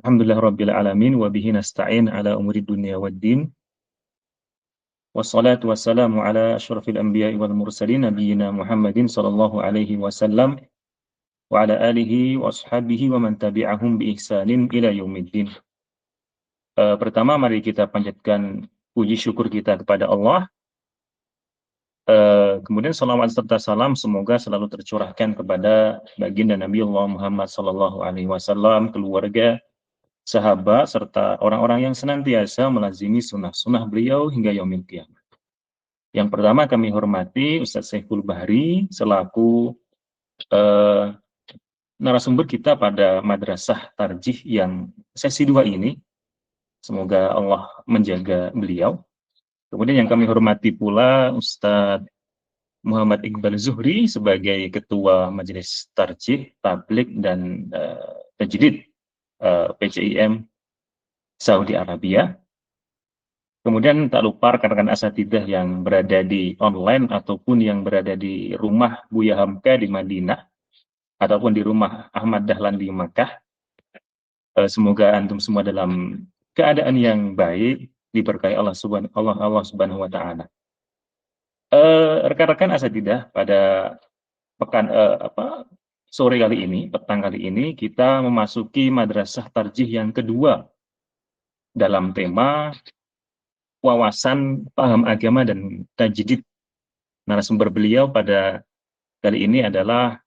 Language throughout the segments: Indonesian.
Alhamdulillah Rabbil Alamin wa bihi nasta'in ala umuri dunya waddin wassalatu wassalamu ala asyrafil anbiya'i wal mursalin nabiyyina Muhammadin sallallahu alaihi wasallam wa ala alihi wa ashabihi wa man tabi'ahum bi ihsanin ila yaumiddin. Pertama mari kita panjatkan puji syukur kita kepada Allah. Kemudian salawat serta salam semoga selalu tercurahkan kepada baginda Nabi Allah Muhammad sallallahu alaihi wasallam, keluarga, sahabat, serta orang-orang yang senantiasa melazimi sunnah-sunnah beliau hingga yaumil qiyamah. Yang pertama kami hormati Ustaz Syekhul Bahri selaku narasumber kita pada Madrasah Tarjih yang sesi 2 ini. Semoga Allah menjaga beliau. Kemudian yang kami hormati pula Ustaz Muhammad Iqbal Zuhri sebagai Ketua Majelis Tarjih, Tablik, dan Tajdid PCIM Saudi Arabia. Kemudian tak lupa rekan-rekan asatidzah yang berada di online ataupun yang berada di rumah Buya Hamka di Madinah ataupun di rumah Ahmad Dahlan di Makkah. Semoga antum semua dalam keadaan yang baik, diberkahi Allah Subhanahu wa taala. Rekan-rekan asatidzah, pada sore kali ini, petang kali ini kita memasuki Madrasah Tarjih yang kedua dalam tema wawasan paham agama dan tajdid. Narasumber beliau pada kali ini adalah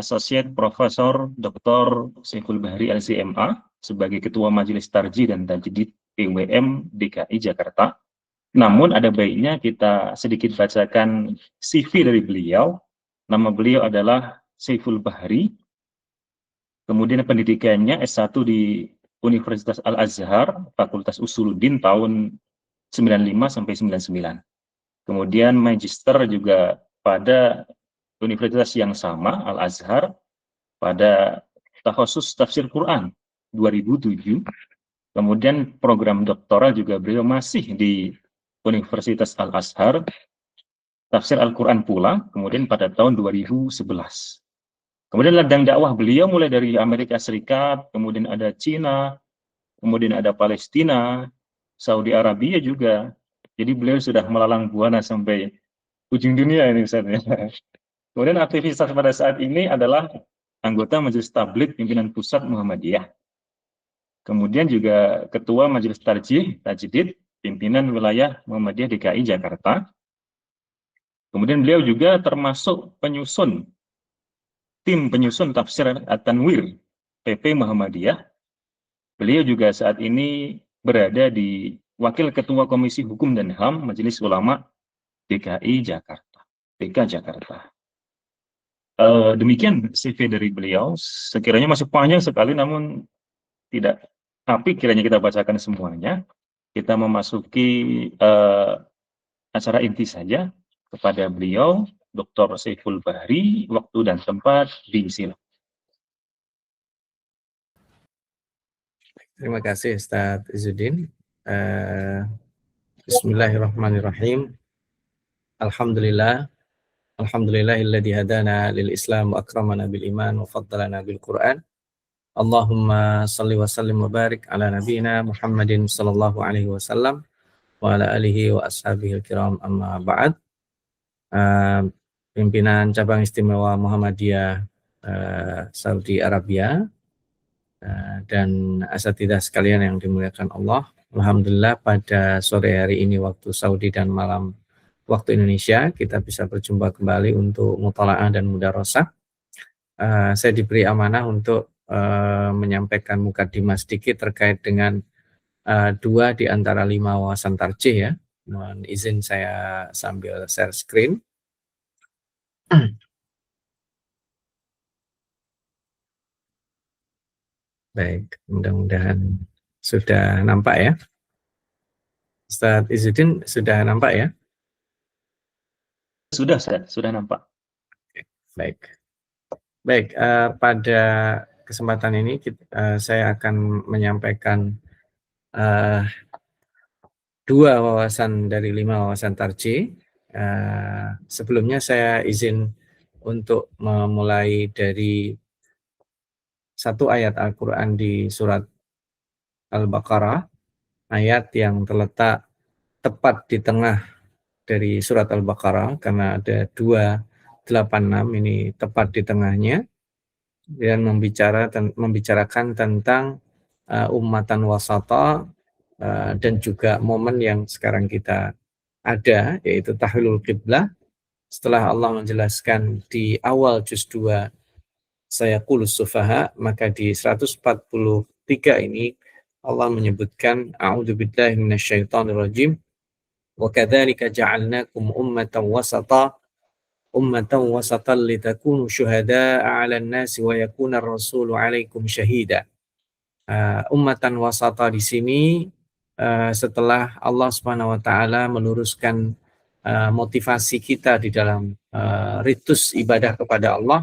Associate Profesor Dr. Syekhul Bahri LCMA sebagai Ketua Majelis Tarjih dan Tajdid PWM DKI Jakarta. Namun ada baiknya kita sedikit bacakan CV dari beliau. Nama beliau adalah Syekhul Bahri. Kemudian pendidikannya S1 di Universitas Al-Azhar, Fakultas Usuluddin tahun 95 sampai 99. Kemudian magister juga pada universitas yang sama, Al-Azhar, pada takhusus tafsir Quran 2007. Kemudian program doktoral juga beliau masih di Universitas Al-Azhar, tafsir Al-Quran pula, kemudian pada tahun 2011. Kemudian ladang dakwah beliau mulai dari Amerika Serikat, kemudian ada Cina, kemudian ada Palestina, Saudi Arabia juga. Jadi beliau sudah melalang buana sampai ujung dunia ini Ustaz. Kemudian aktivitas pada saat ini adalah anggota Majelis Tabligh Pimpinan Pusat Muhammadiyah. Kemudian juga Ketua Majelis Tarjih Tajdid Pimpinan Wilayah Muhammadiyah DKI Jakarta. Kemudian beliau juga termasuk tim penyusun tafsir At-Tanwir PP Muhammadiyah. Beliau juga saat ini berada di Wakil Ketua Komisi Hukum dan HAM Majelis Ulama DKI Jakarta, DK Jakarta. Demikian CV dari beliau. Sekiranya masih panjang sekali, namun tidak tapi kiranya kita bacakan semuanya. Kita memasuki acara inti saja kepada beliau, Dr. Syekhul Bahri. Waktu dan tempat diisilah. Terima kasih Ustaz Izzuddin. Bismillahirrahmanirrahim. Alhamdulillahilladzi hadana lil Islam wa akramana bil iman wa faddalana bil Qur'an. Allahumma salli wa sallim wa barik ala nabiyyina Muhammadin sallallahu alaihi wasallam wa ala alihi wa ashabihi kiram, amma ba'd. Pimpinan Cabang Istimewa Muhammadiyah Saudi Arabia dan asatidzah sekalian yang dimuliakan Allah. Alhamdulillah pada sore hari ini waktu Saudi dan malam waktu Indonesia kita bisa berjumpa kembali untuk mutalaah dan mudarosah. Saya diberi amanah untuk menyampaikan mukadimah sedikit terkait dengan 2 di antara 5 wawasan tarjih ya. Mohon izin saya sambil share screen. Baik, mudah-mudahan sudah nampak ya. Ustaz Izzuddin sudah nampak ya? Sudah nampak. Baik. Baik, pada kesempatan ini saya akan menyampaikan 2 wawasan dari 5 wawasan tarjih. Sebelumnya saya izin untuk memulai dari 1 ayat Al-Quran di surat Al-Baqarah, ayat yang terletak tepat di tengah dari surat Al-Baqarah, karena ada 286, ini tepat di tengahnya, dan membicarakan tentang ummatan wasata, dan juga momen yang sekarang kita ada, yaitu tahwilul qiblah. Setelah Allah menjelaskan di awal juz 2 sayaqulus sufaha, maka di 143 ini Allah menyebutkan a'udzubillahi minasyaitonirrajim wa kadzalika ja'alnakum ummatan wasatan litakunu syuhada'a 'alan nasi wa yakuna ar-rasulu 'alaikum syahida. Ummatan wasata di sini setelah Allah Subhanahu wa taala meluruskan motivasi kita di dalam ritus ibadah kepada Allah,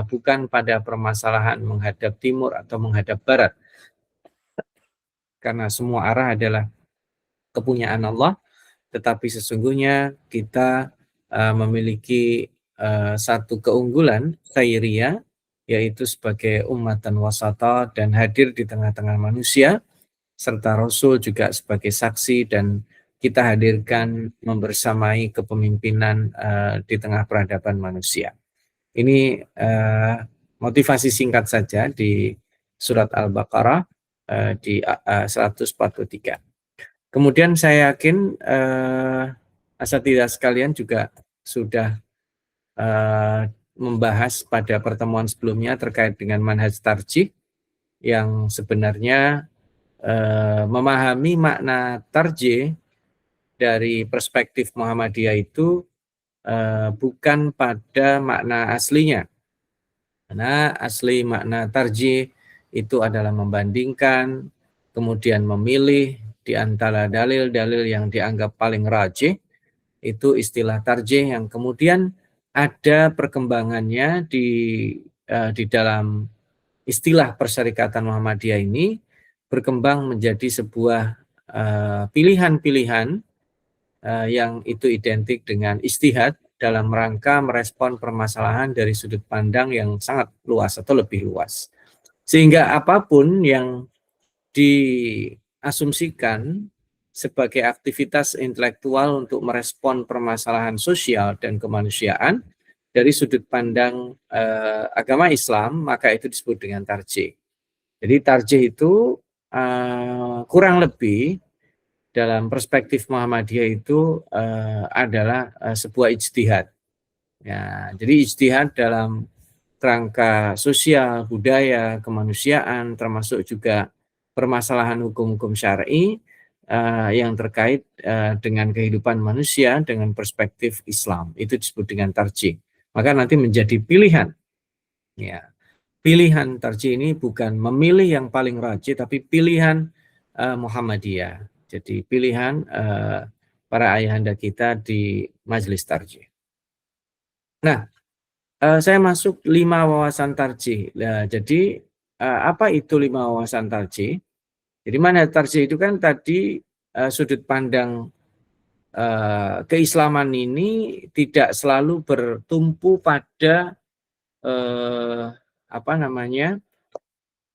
bukan pada permasalahan menghadap timur atau menghadap barat, karena semua arah adalah kepunyaan Allah, tetapi sesungguhnya kita memiliki satu keunggulan khairiyah, yaitu sebagai ummatan wasata dan hadir di tengah-tengah manusia, serta Rasul juga sebagai saksi, dan kita hadirkan membersamai kepemimpinan di tengah peradaban manusia. Ini motivasi singkat saja di surat Al-Baqarah di 143. Kemudian saya yakin asatidzah sekalian juga sudah membahas pada pertemuan sebelumnya terkait dengan manhaj tarjih, yang sebenarnya memahami makna tarjih dari perspektif Muhammadiyah itu bukan pada makna aslinya. Karena asli makna tarjih itu adalah membandingkan, kemudian memilih di antara dalil-dalil yang dianggap paling rajih. Itu istilah tarjih yang kemudian ada perkembangannya di dalam istilah Persyarikatan Muhammadiyah ini, berkembang menjadi sebuah pilihan-pilihan yang itu identik dengan ijtihad dalam rangka merespon permasalahan dari sudut pandang yang sangat luas atau lebih luas. Sehingga apapun yang diasumsikan sebagai aktivitas intelektual untuk merespon permasalahan sosial dan kemanusiaan dari sudut pandang agama Islam, maka itu disebut dengan tarjih. Jadi tarjih itu kurang lebih dalam perspektif Muhammadiyah itu adalah sebuah ijtihad. Ya, jadi ijtihad dalam kerangka sosial, budaya, kemanusiaan, termasuk juga permasalahan hukum-hukum syar'i yang terkait dengan kehidupan manusia dengan perspektif Islam. Itu disebut dengan tarjih. Maka nanti menjadi pilihan. Ya. Pilihan tarjih ini bukan memilih yang paling rajih, tapi pilihan Muhammadiyah. Jadi pilihan para ayahanda kita di majelis tarjih. Nah, saya masuk 5 wawasan tarjih. Nah, jadi apa itu 5 wawasan tarjih? Jadi mana tarjih itu kan tadi sudut pandang keislaman ini tidak selalu bertumpu pada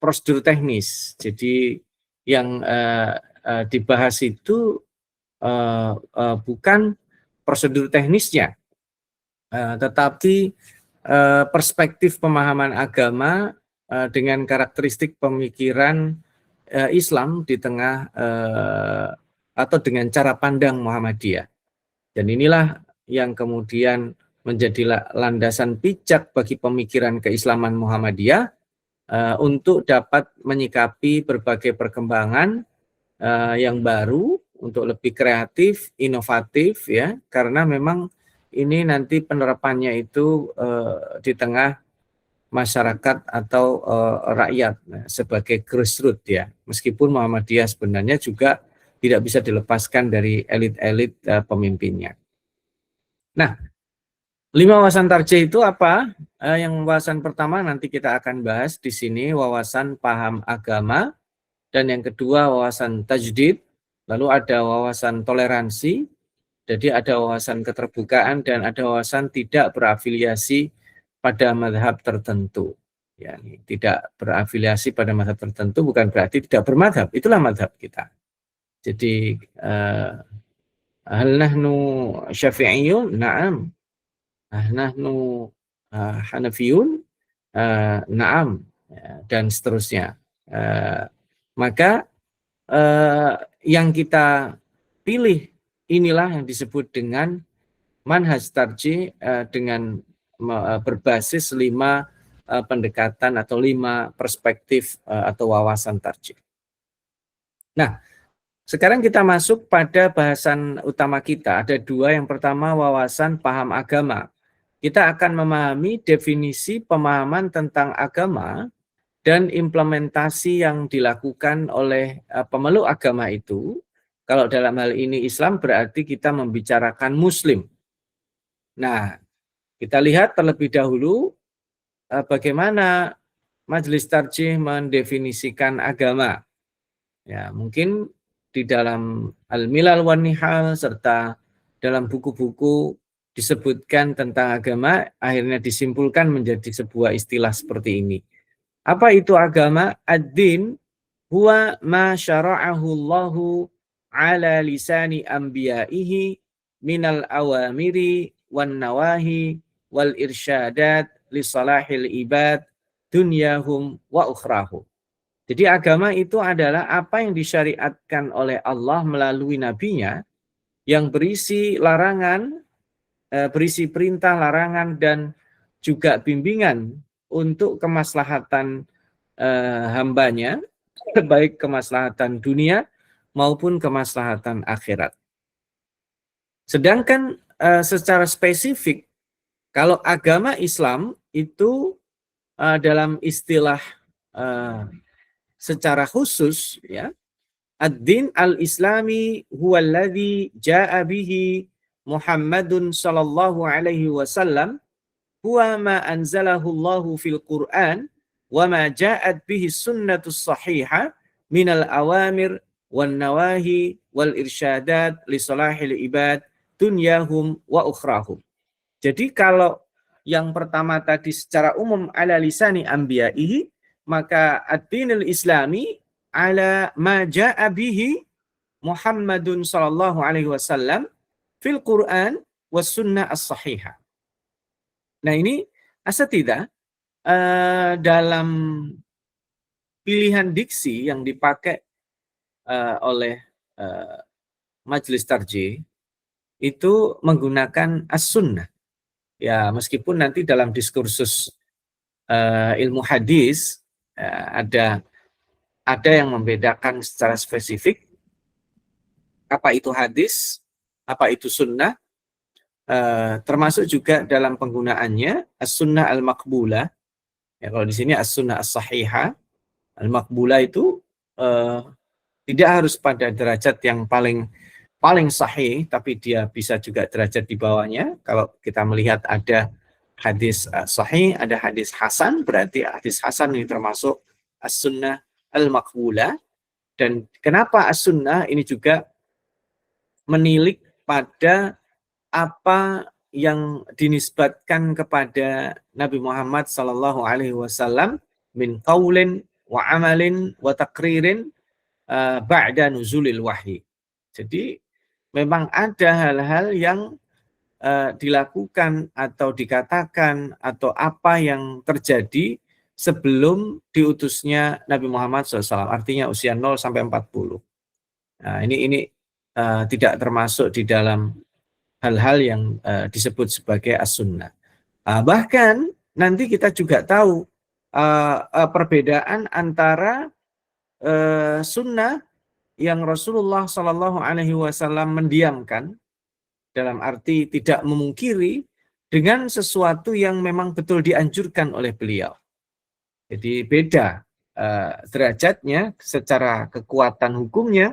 prosedur teknis. Jadi yang dibahas itu bukan prosedur teknisnya, tetapi perspektif pemahaman agama dengan karakteristik pemikiran Islam di tengah atau dengan cara pandang Muhammadiyah. Dan inilah yang kemudian menjadi landasan pijak bagi pemikiran keislaman Muhammadiyah untuk dapat menyikapi berbagai perkembangan yang baru, untuk lebih kreatif, inovatif, ya, karena memang ini nanti penerapannya itu di tengah masyarakat atau rakyat sebagai grassroots, ya. Meskipun Muhammadiyah sebenarnya juga tidak bisa dilepaskan dari elit-elit pemimpinnya. Nah, 5 wawasan tarjih itu apa? Yang wawasan pertama nanti kita akan bahas di sini, wawasan paham agama, dan yang kedua wawasan tajdid, lalu ada wawasan toleransi, jadi ada wawasan keterbukaan, dan ada wawasan tidak berafiliasi pada mazhab tertentu. Ya, tidak berafiliasi pada mazhab tertentu bukan berarti tidak bermadhab. Itulah mazhab kita. Jadi hal nahnu syafi'iyun? Na'am. Hal nahnu hanafiyun? Na'am. Ya, dan seterusnya. Maka yang kita pilih inilah yang disebut dengan manhaj tarjih dengan berbasis 5 pendekatan atau 5 perspektif atau wawasan tarjih. Nah, sekarang kita masuk pada bahasan utama kita. Ada 2. Yang pertama wawasan paham agama. Kita akan memahami definisi pemahaman tentang agama dan implementasi yang dilakukan oleh pemeluk agama itu. Kalau dalam hal ini Islam berarti kita membicarakan Muslim. Nah, kita lihat terlebih dahulu bagaimana Majelis Tarjih mendefinisikan agama. Ya, mungkin di dalam Al-Milal wan Nihal serta dalam buku-buku disebutkan tentang agama, akhirnya disimpulkan menjadi sebuah istilah seperti ini. Apa itu agama? Ad-din huwa ma syara'ahu Allahu ala lisani anbiya'ihi minal awamiri wan nawahi wal irsyadat li salahil ibad dunyahum wa ukhrahum. Jadi agama itu adalah apa yang disyariatkan oleh Allah melalui nabinya yang berisi larangan, berisi perintah, larangan, dan juga bimbingan untuk kemaslahatan hambanya, baik kemaslahatan dunia maupun kemaslahatan akhirat. Sedangkan secara spesifik, kalau agama Islam itu dalam istilah secara khusus, ya, ad-din al-islami huwa alladhi ja'a bihi Muhammadun sallallahu alaihi wasallam huwa ma anzalahu Allahu fil Qur'an wa ma ja'at bihi sunnatus sahihah minal awamir wan nawahi wal irsyadat li salahil ibad dunyahum wa ukhrahum. Jadi kalau yang pertama tadi secara umum ala lisani anbiya'ihi, maka ad-dinul islami ala ma ja'a bihi Muhammadun sallallahu alaihi wasallam fil Qur'an was sunnah as-sahihah. Nah, ini asatidah dalam pilihan diksi yang dipakai oleh Majelis Tarjih itu menggunakan as-sunnah. Ya, meskipun nanti dalam diskursus ilmu hadis ada yang membedakan secara spesifik apa itu hadis, apa itu sunnah, termasuk juga dalam penggunaannya as-sunnah al-maqbulah. Ya, kalau di sini as-sunnah as-sahihah, al-maqbulah itu tidak harus pada derajat yang paling sahih, tapi dia bisa juga derajat di bawahnya. Kalau kita melihat ada hadis sahih, ada hadis hasan, berarti hadis hasan ini termasuk as-sunnah al-maqbulah. Dan kenapa as-sunnah ini juga menilik pada apa yang dinisbatkan kepada Nabi Muhammad sallallahu alaihi wasallam min qaulin wa amalin wa taqririn ba'da nuzulil wahyi. Jadi memang ada hal-hal yang dilakukan atau dikatakan atau apa yang terjadi sebelum diutusnya Nabi Muhammad SAW, artinya usia 0 sampai 40. Nah, ini tidak termasuk di dalam hal-hal yang disebut sebagai as-sunnah. Bahkan nanti kita juga tahu perbedaan antara sunnah yang Rasulullah Shallallahu Alaihi Wasallam mendiamkan, dalam arti tidak memungkiri, dengan sesuatu yang memang betul dianjurkan oleh beliau. Jadi beda derajatnya secara kekuatan hukumnya.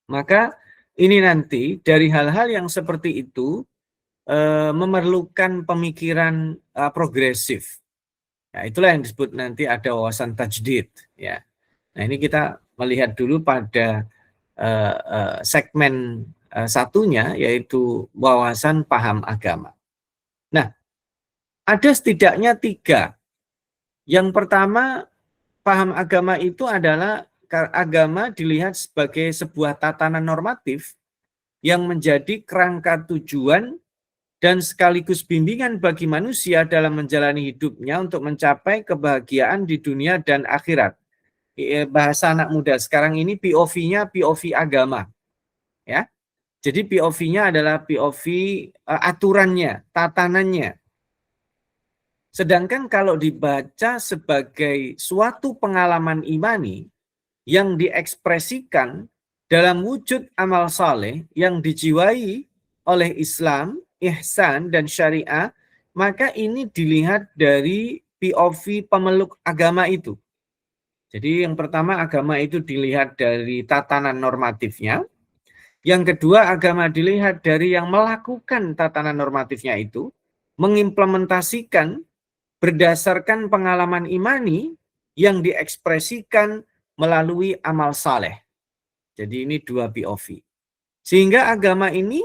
Maka ini nanti dari hal-hal yang seperti itu memerlukan pemikiran progresif. Nah, itulah yang disebut nanti ada wawasan tajdid. Ya. Nah, ini kita melihat dulu pada segmen satunya, yaitu wawasan paham agama. Nah, ada setidaknya 3 Yang pertama, paham agama itu adalah agama dilihat sebagai sebuah tatanan normatif yang menjadi kerangka tujuan dan sekaligus bimbingan bagi manusia dalam menjalani hidupnya untuk mencapai kebahagiaan di dunia dan akhirat. Bahasa anak muda sekarang ini POV-nya POV agama, ya. Jadi POV-nya adalah POV aturannya, tatanannya. Sedangkan kalau dibaca sebagai suatu pengalaman imani yang diekspresikan dalam wujud amal saleh yang dijiwai oleh Islam, ihsan, dan syariah, maka ini dilihat dari POV pemeluk agama itu. Jadi yang pertama, agama itu dilihat dari tatanan normatifnya. Yang kedua, agama dilihat dari yang melakukan tatanan normatifnya itu, mengimplementasikan berdasarkan pengalaman imani yang diekspresikan melalui amal saleh. Jadi ini dua POV. Sehingga agama ini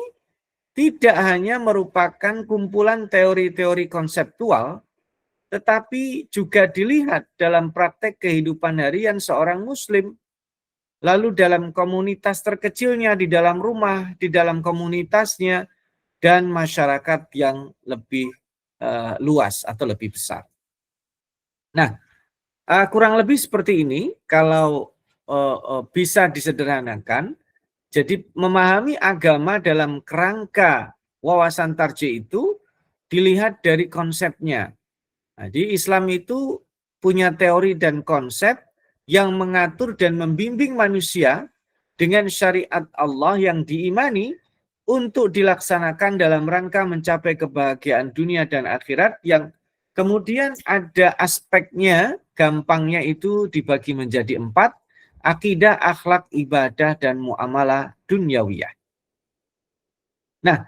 tidak hanya merupakan kumpulan teori-teori konseptual, tetapi juga dilihat dalam praktek kehidupan harian seorang muslim, lalu dalam komunitas terkecilnya, di dalam rumah, di dalam komunitasnya, dan masyarakat yang lebih luas atau lebih besar. Nah, kurang lebih seperti ini kalau bisa disederhanakan. Jadi memahami agama dalam kerangka wawasan tarjih itu dilihat dari konsepnya. Jadi Islam itu punya teori dan konsep yang mengatur dan membimbing manusia dengan syariat Allah yang diimani untuk dilaksanakan dalam rangka mencapai kebahagiaan dunia dan akhirat, yang kemudian ada aspeknya, gampangnya itu dibagi menjadi 4, akidah, akhlak, ibadah, dan muamalah dunyawiyah. Nah,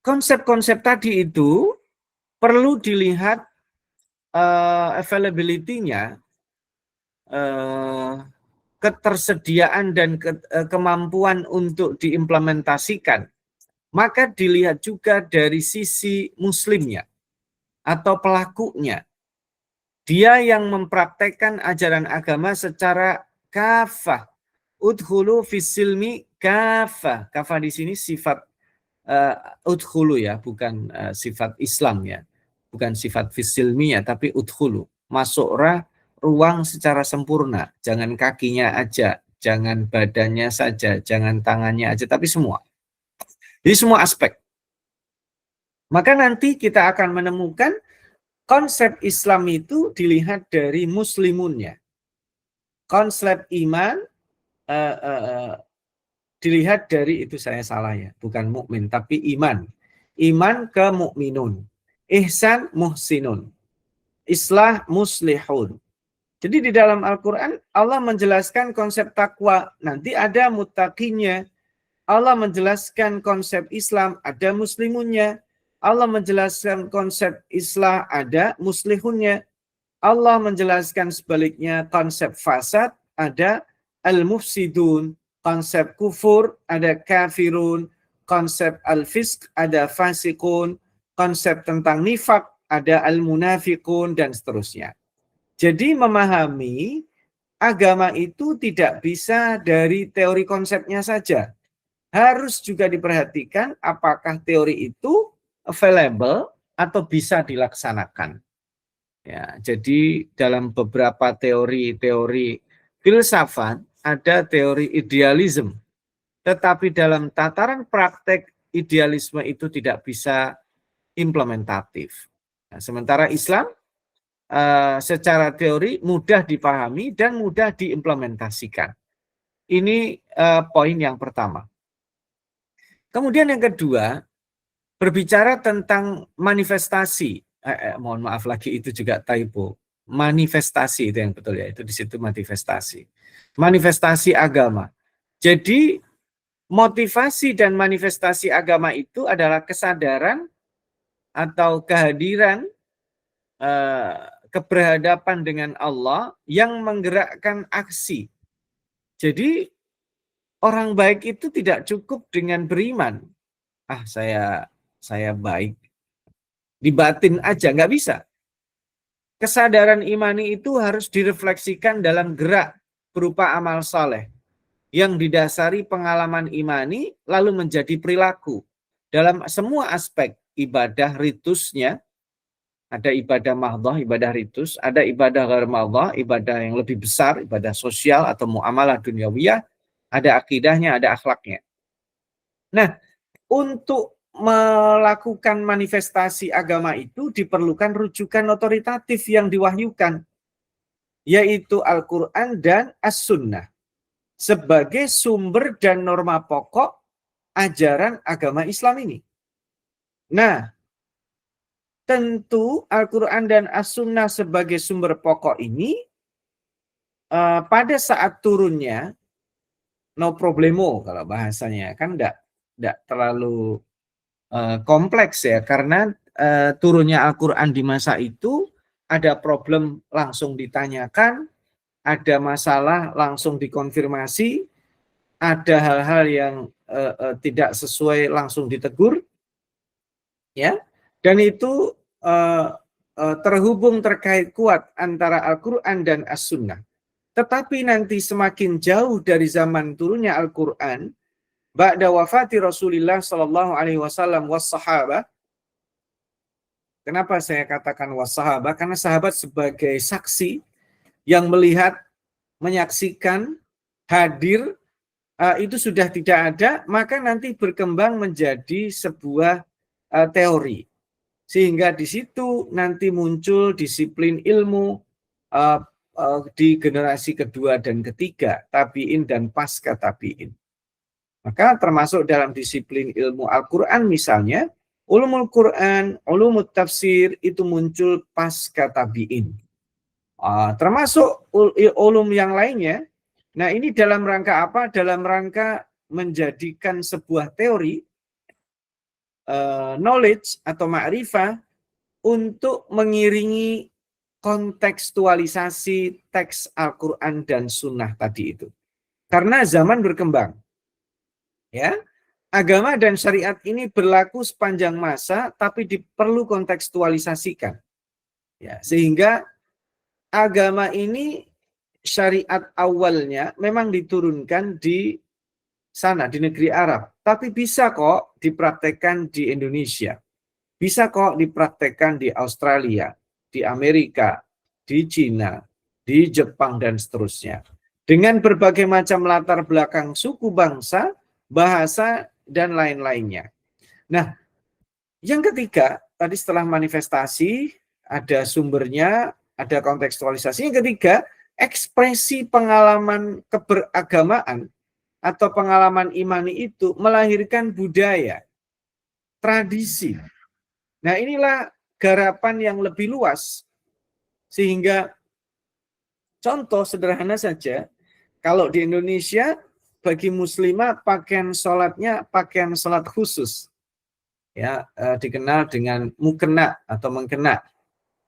konsep-konsep tadi itu perlu dilihat availability-nya, ketersediaan dan kemampuan untuk diimplementasikan. Maka dilihat juga dari sisi muslimnya atau pelakunya. Dia yang mempraktekkan ajaran agama secara kafah. Udhulu fisilmi kafah. Kafah di sini sifat udhulu ya, bukan sifat Islam ya. Bukan sifat fisilmi ya, tapi udhulu. Masuklah ruang secara sempurna. Jangan kakinya aja, jangan badannya saja, jangan tangannya aja, tapi semua. Jadi semua aspek. Maka nanti kita akan menemukan konsep Islam itu dilihat dari muslimunnya. Konsep iman dilihat dari, itu saya salah ya, bukan mukmin tapi iman. Iman ke mukminun. Ihsan muhsinun. Islah muslihun. Jadi di dalam Al-Quran Allah menjelaskan konsep takwa. Nanti ada muttaqinya. Allah menjelaskan konsep Islam, ada muslimunnya. Allah menjelaskan konsep islah, ada muslihunnya. Allah menjelaskan sebaliknya konsep fasad, ada al-mufsidun. Konsep kufur, ada kafirun. Konsep al-fisk, ada fasikun. Konsep tentang nifak, ada al-munafikun, dan seterusnya. Jadi memahami agama itu tidak bisa dari teori konsepnya saja. Harus juga diperhatikan apakah teori itu available atau bisa dilaksanakan. Ya, jadi dalam beberapa teori-teori filsafat ada teori idealisme, tetapi dalam tataran praktek idealisme itu tidak bisa implementatif. Nah, sementara Islam secara teori mudah dipahami dan mudah diimplementasikan. Ini poin yang pertama. Kemudian yang kedua, berbicara tentang manifestasi. Mohon maaf lagi, itu juga typo. Manifestasi itu yang betul ya, itu di situ manifestasi. Manifestasi agama. Jadi motivasi dan manifestasi agama itu adalah kesadaran atau kehadiran keberhadapan dengan Allah yang menggerakkan aksi. Jadi orang baik itu tidak cukup dengan beriman. Saya baik. Di batin aja, nggak bisa. kesadaran imani itu harus direfleksikan dalam gerak berupa amal saleh yang didasari pengalaman imani lalu menjadi perilaku. Dalam semua aspek ibadah ritusnya, ada ibadah mahdhah, ibadah ritus, ada ibadah ghair mahdhah, ibadah yang lebih besar, ibadah sosial atau muamalah dunyawiyah, ada akidahnya, ada akhlaknya. Nah, untuk melakukan manifestasi agama itu diperlukan rujukan otoritatif yang diwahyukan, yaitu Al-Quran dan As-Sunnah, sebagai sumber dan norma pokok ajaran agama Islam ini. Nah, tentu Al-Quran dan As-Sunnah sebagai sumber pokok ini pada saat turunnya no problemo kalau bahasanya, kan enggak terlalu kompleks ya, karena turunnya Al-Quran di masa itu ada problem langsung ditanyakan, ada masalah langsung dikonfirmasi, ada hal-hal yang tidak sesuai langsung ditegur, ya, dan itu terhubung terkait kuat antara Al-Quran dan As-Sunnah. Tetapi nanti semakin jauh dari zaman turunnya Al-Quran, ba'da wafati Rasulullah sallallahu alaihi wasallam was sahabah. Kenapa saya katakan was sahabah? Karena sahabat sebagai saksi yang melihat, menyaksikan, hadir, itu sudah tidak ada, maka nanti berkembang menjadi sebuah teori. Sehingga di situ nanti muncul disiplin ilmu di generasi kedua dan ketiga, tabi'in dan pasca tabi'in. Maka termasuk dalam disiplin ilmu Al-Quran misalnya, ulumul Quran, ulumul tafsir itu muncul pasca tabi'in. Termasuk ulum yang lainnya. Nah, ini dalam rangka apa? Dalam rangka menjadikan sebuah teori, knowledge atau ma'rifah untuk mengiringi kontekstualisasi teks Al-Quran dan Sunnah tadi itu. Karena zaman berkembang. Ya, agama dan syariat ini berlaku sepanjang masa, tapi diperlu kontekstualisasikan. Ya, sehingga agama ini syariat awalnya memang diturunkan di sana, di negeri Arab. Tapi bisa kok dipraktekkan di Indonesia. Bisa kok dipraktekkan di Australia, di Amerika, di Cina, di Jepang, dan seterusnya. Dengan berbagai macam latar belakang suku bangsa, bahasa, dan lain-lainnya. Nah, yang ketiga, tadi setelah manifestasi, ada sumbernya, ada kontekstualisasi. Yang ketiga, ekspresi pengalaman keberagamaan atau pengalaman imani itu melahirkan budaya, tradisi. Nah, inilah garapan yang lebih luas. Sehingga contoh sederhana saja, kalau di Indonesia bagi muslimah pakaian sholatnya pakaian sholat khusus, ya, dikenal dengan mukena atau mengkena.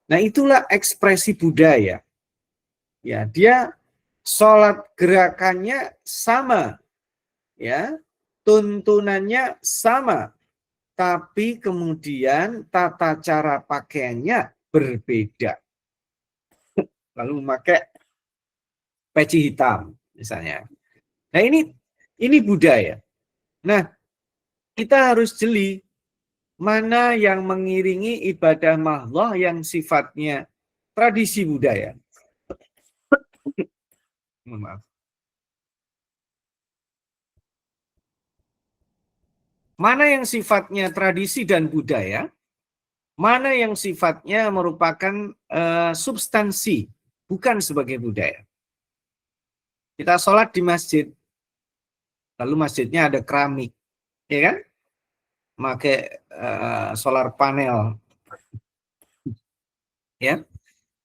Nah, itulah ekspresi budaya. Ya, dia sholat gerakannya sama, ya, tuntunannya sama, tapi kemudian tata cara pakaiannya berbeda. Lalu memakai peci hitam misalnya. Nah, ini budaya. Nah, kita harus jeli mana yang mengiringi ibadah mahdhah yang sifatnya tradisi budaya. Maaf. Mana yang sifatnya tradisi dan budaya, mana yang sifatnya merupakan substansi, bukan sebagai budaya. Kita sholat di masjid, lalu masjidnya ada keramik, ya kan? Pakai solar panel, ya.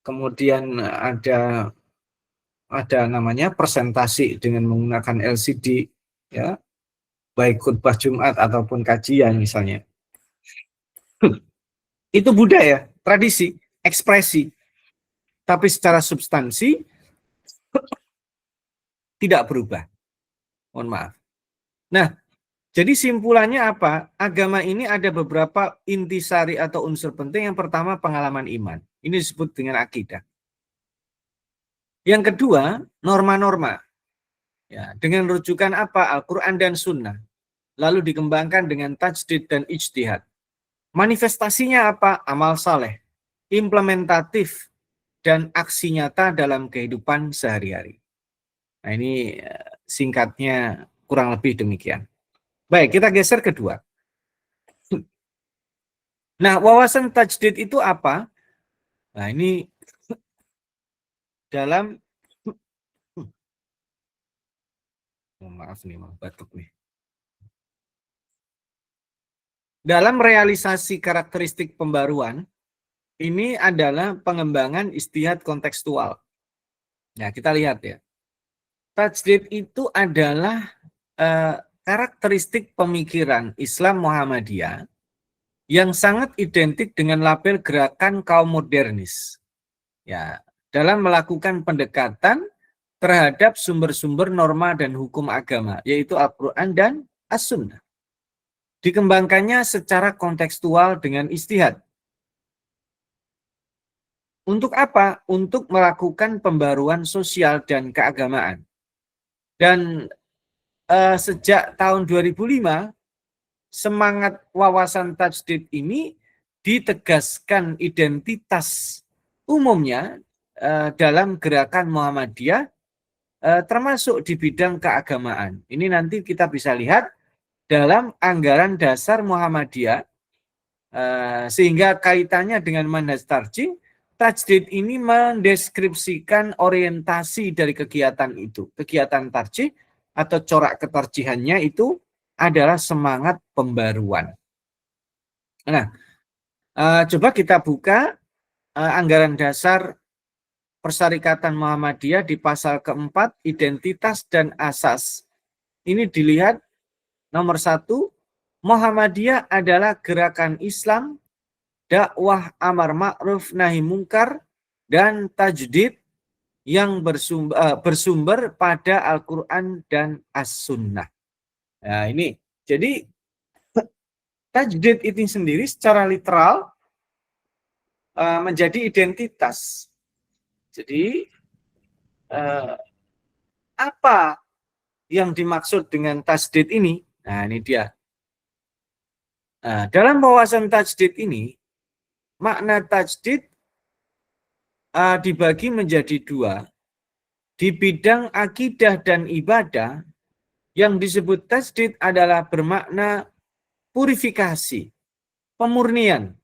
Kemudian ada namanya presentasi dengan menggunakan LCD, ya, baik khutbah Jumat ataupun kajian misalnya. Itu budaya, tradisi, ekspresi. Tapi secara substansi tidak berubah. Mohon maaf. Nah, jadi simpulannya apa? Agama ini ada beberapa intisari atau unsur penting. Yang pertama, pengalaman iman. Ini disebut dengan akidah. Yang kedua, norma-norma. Ya, dengan rujukan apa? Al-Quran dan Sunnah. Lalu dikembangkan dengan tajdid dan ijtihad. Manifestasinya apa? Amal saleh, implementatif, dan aksi nyata dalam kehidupan sehari-hari. Nah, ini singkatnya kurang lebih demikian. Baik, kita geser kedua. Nah, wawasan tajdid itu apa? Nah, ini dalam maaf nih, batuk nih. Dalam realisasi karakteristik pembaruan, ini adalah pengembangan ijtihad kontekstual. Nah, kita lihat ya. Tajdid itu adalah karakteristik pemikiran Islam Muhammadiyah yang sangat identik dengan label gerakan kaum modernis. Ya, dalam melakukan pendekatan terhadap sumber-sumber norma dan hukum agama, yaitu Al-Quran dan As-Sunnah. Dikembangkannya secara kontekstual dengan ijtihad. Untuk apa? Untuk melakukan pembaruan sosial dan keagamaan. Dan sejak tahun 2005, semangat wawasan tajdid ini ditegaskan identitas umumnya dalam gerakan Muhammadiyah, termasuk di bidang keagamaan. Ini nanti kita bisa lihat dalam anggaran dasar Muhammadiyah, sehingga kaitannya dengan manhaj tarjih. Tajdid ini mendeskripsikan orientasi dari kegiatan itu. Kegiatan tarjih atau corak ketarjihannya itu adalah semangat pembaruan. Nah, coba kita buka anggaran dasar Persyarikatan Muhammadiyah di pasal keempat, identitas dan asas. Ini dilihat nomor 1, Muhammadiyah adalah gerakan Islam, dakwah amar ma'ruf nahi mungkar, dan tajdid yang bersumber pada Al-Quran dan As-Sunnah. Nah, ini. Jadi, tajdid itu sendiri secara literal menjadi identitas. Jadi, apa yang dimaksud dengan tajdid ini? Nah, ini dia. Nah, dalam wawasan tajdid ini, makna tajdid dibagi menjadi 2. Di bidang akidah dan ibadah, yang disebut tajdid adalah bermakna purifikasi, pemurnian,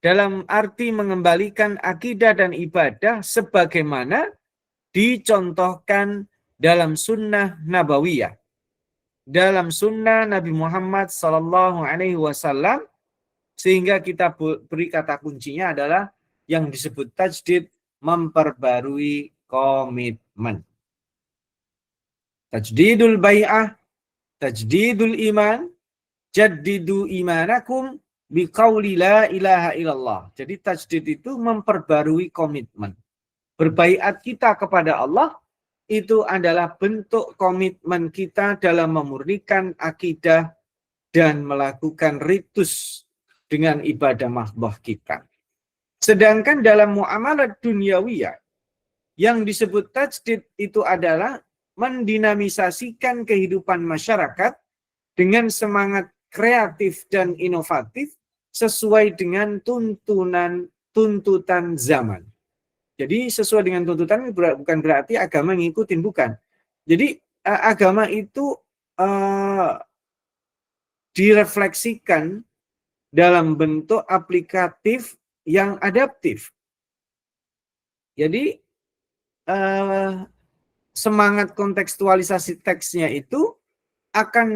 dalam arti mengembalikan akidah dan ibadah sebagaimana dicontohkan dalam sunnah nabawiyah, dalam sunnah Nabi Muhammad SAW, sehingga kita beri kata kuncinya adalah yang disebut tajdid, memperbarui komitmen. Tajdidul bai'ah, tajdidul iman, jaddidu imanakum biqauli la ilaha illallah. Jadi tajdid itu memperbarui komitmen. Berbaiat kita kepada Allah itu adalah bentuk komitmen kita dalam memurnikan akidah dan melakukan ritus dengan ibadah mahdoh kita. Sedangkan dalam muamalah duniawiyah, yang disebut tajdid itu adalah mendinamisasikan kehidupan masyarakat dengan semangat kreatif dan inovatif sesuai dengan tuntutan zaman. Jadi sesuai dengan tuntutan bukan berarti agama ngikutin, bukan. Jadi agama itu direfleksikan dalam bentuk aplikatif yang adaptif. Jadi semangat kontekstualisasi teksnya itu akan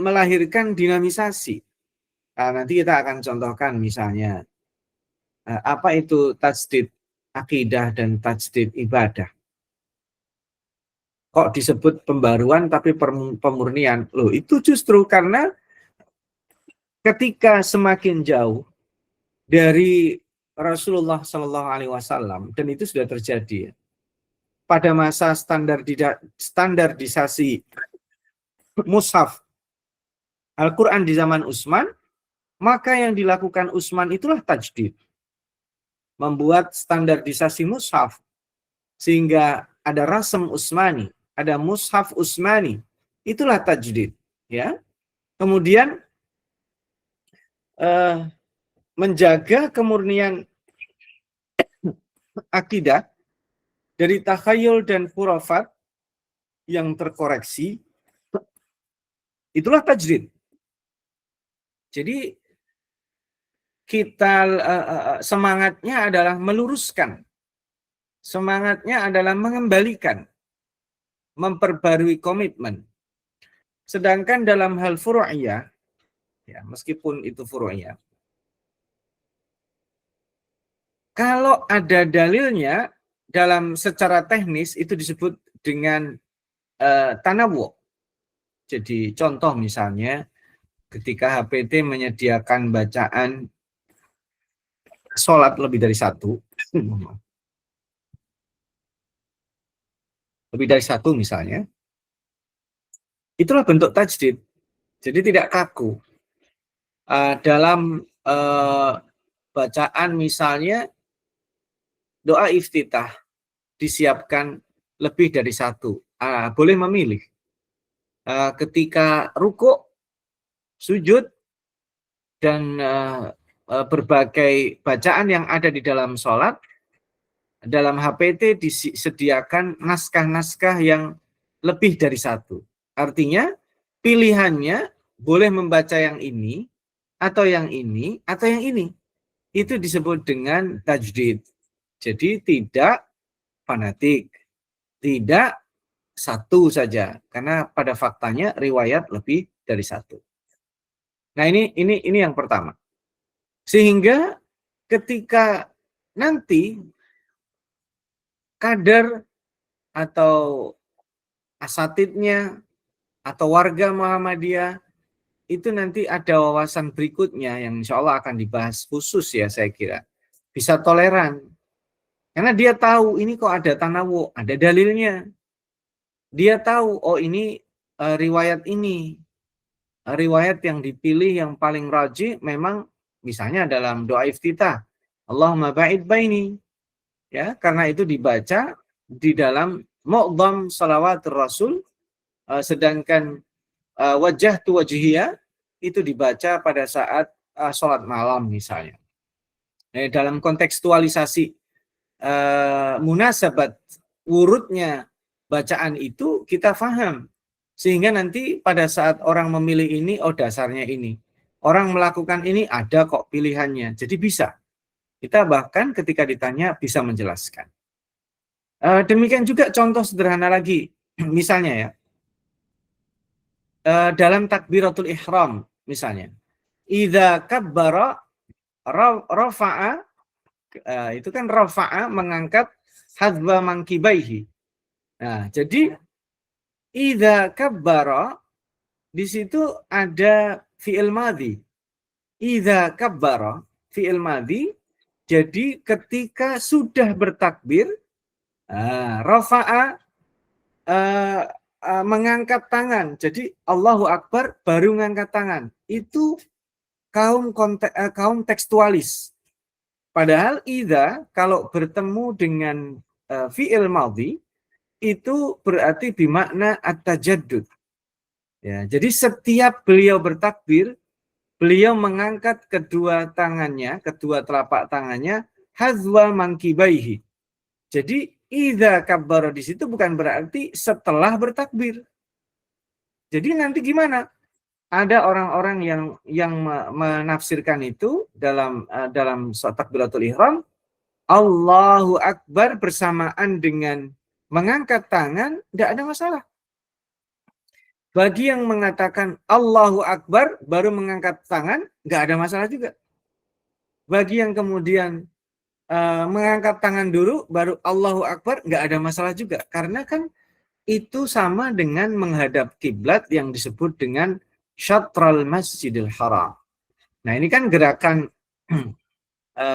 melahirkan dinamisasi. Nanti kita akan contohkan misalnya apa itu tajdid akidah dan tajdid ibadah. Kok disebut pembaruan tapi pemurnian? Loh, itu justru karena ketika semakin jauh dari Rasulullah SAW, dan itu sudah terjadi pada masa standarisasi mushaf Al-Quran di zaman Utsman, maka yang dilakukan Utsman itulah tajdid. membuat standarisasi mushaf sehingga ada rasm Utsmani, ada mushaf Utsmani. Itulah tajdid, ya. Kemudian menjaga kemurnian akidah dari takhayul dan khurafat yang terkoreksi, itulah tajdid. Jadi kita semangatnya adalah meluruskan, semangatnya adalah mengembalikan, memperbarui komitmen. Sedangkan dalam hal furu'iyah, ya, meskipun itu furu'iyah, kalau ada dalilnya dalam secara teknis itu disebut dengan tanawu. Jadi contoh misalnya ketika HPT menyediakan bacaan sholat lebih dari satu, lebih dari satu misalnya, itulah bentuk tajdid. Jadi tidak kaku. Dalam bacaan misalnya doa iftitah disiapkan lebih dari satu. Boleh memilih. Ketika rukuk, sujud, dan berbagai bacaan yang ada di dalam sholat, dalam HPT disediakan naskah-naskah yang lebih dari satu. Artinya pilihannya boleh membaca yang ini, atau yang ini, atau yang ini. Itu disebut dengan tajdid. Jadi tidak fanatik, tidak satu saja, karena pada faktanya riwayat lebih dari satu. Nah, ini yang pertama. Sehingga ketika nanti kader atau asatidnya atau warga Muhammadiyah itu nanti ada wawasan berikutnya yang insya Allah akan dibahas khusus, ya, saya kira. Bisa toleran. Karena dia tahu ini kok ada tanawu, ada dalilnya. Dia tahu, oh ini riwayat ini. Riwayat yang dipilih yang paling rajih memang misalnya dalam doa iftitah. Allahumma ba'id baini. Ya, karena itu dibaca di dalam mu'dham salawatul Rasul, sedangkan wajah tu wajhiyah itu dibaca pada saat sholat malam misalnya. Dalam kontekstualisasi munasabat urutnya bacaan itu kita faham, sehingga nanti pada saat orang memilih ini, oh dasarnya ini, orang melakukan ini, ada kok pilihannya, jadi bisa kita bahkan ketika ditanya bisa menjelaskan. Demikian juga contoh sederhana lagi, misalnya ya, dalam takbiratul ihram misalnya, idza kabbara rafa'a, itu kan rafa'a mengangkat hadba mangkibaihi. Nah, jadi idza kabbara di situ ada fi'il madhi. Idza kabbara fi'il madhi, jadi ketika sudah bertakbir, rafa'a mengangkat tangan. Jadi Allahu Akbar baru mengangkat tangan. Itu kaum tekstualis. Padahal idza kalau bertemu dengan fi'il madhi itu berarti bimakna at-tajaddud. Ya, jadi setiap beliau bertakbir, beliau mengangkat kedua tangannya, kedua telapak tangannya hazwa mangkibaihi. Jadi idza kabbara di situ bukan berarti setelah bertakbir. Jadi nanti gimana? Ada orang-orang yang menafsirkan itu dalam takbiratul ihram, Allahu Akbar bersamaan dengan mengangkat tangan, tidak ada masalah. Bagi yang mengatakan Allahu Akbar baru mengangkat tangan, nggak ada masalah juga. Bagi yang kemudian mengangkat tangan dulu baru Allahu Akbar, nggak ada masalah juga. Karena kan itu sama dengan menghadap kiblat yang disebut dengan Syatral Masjidil Haram. Nah, ini kan gerakan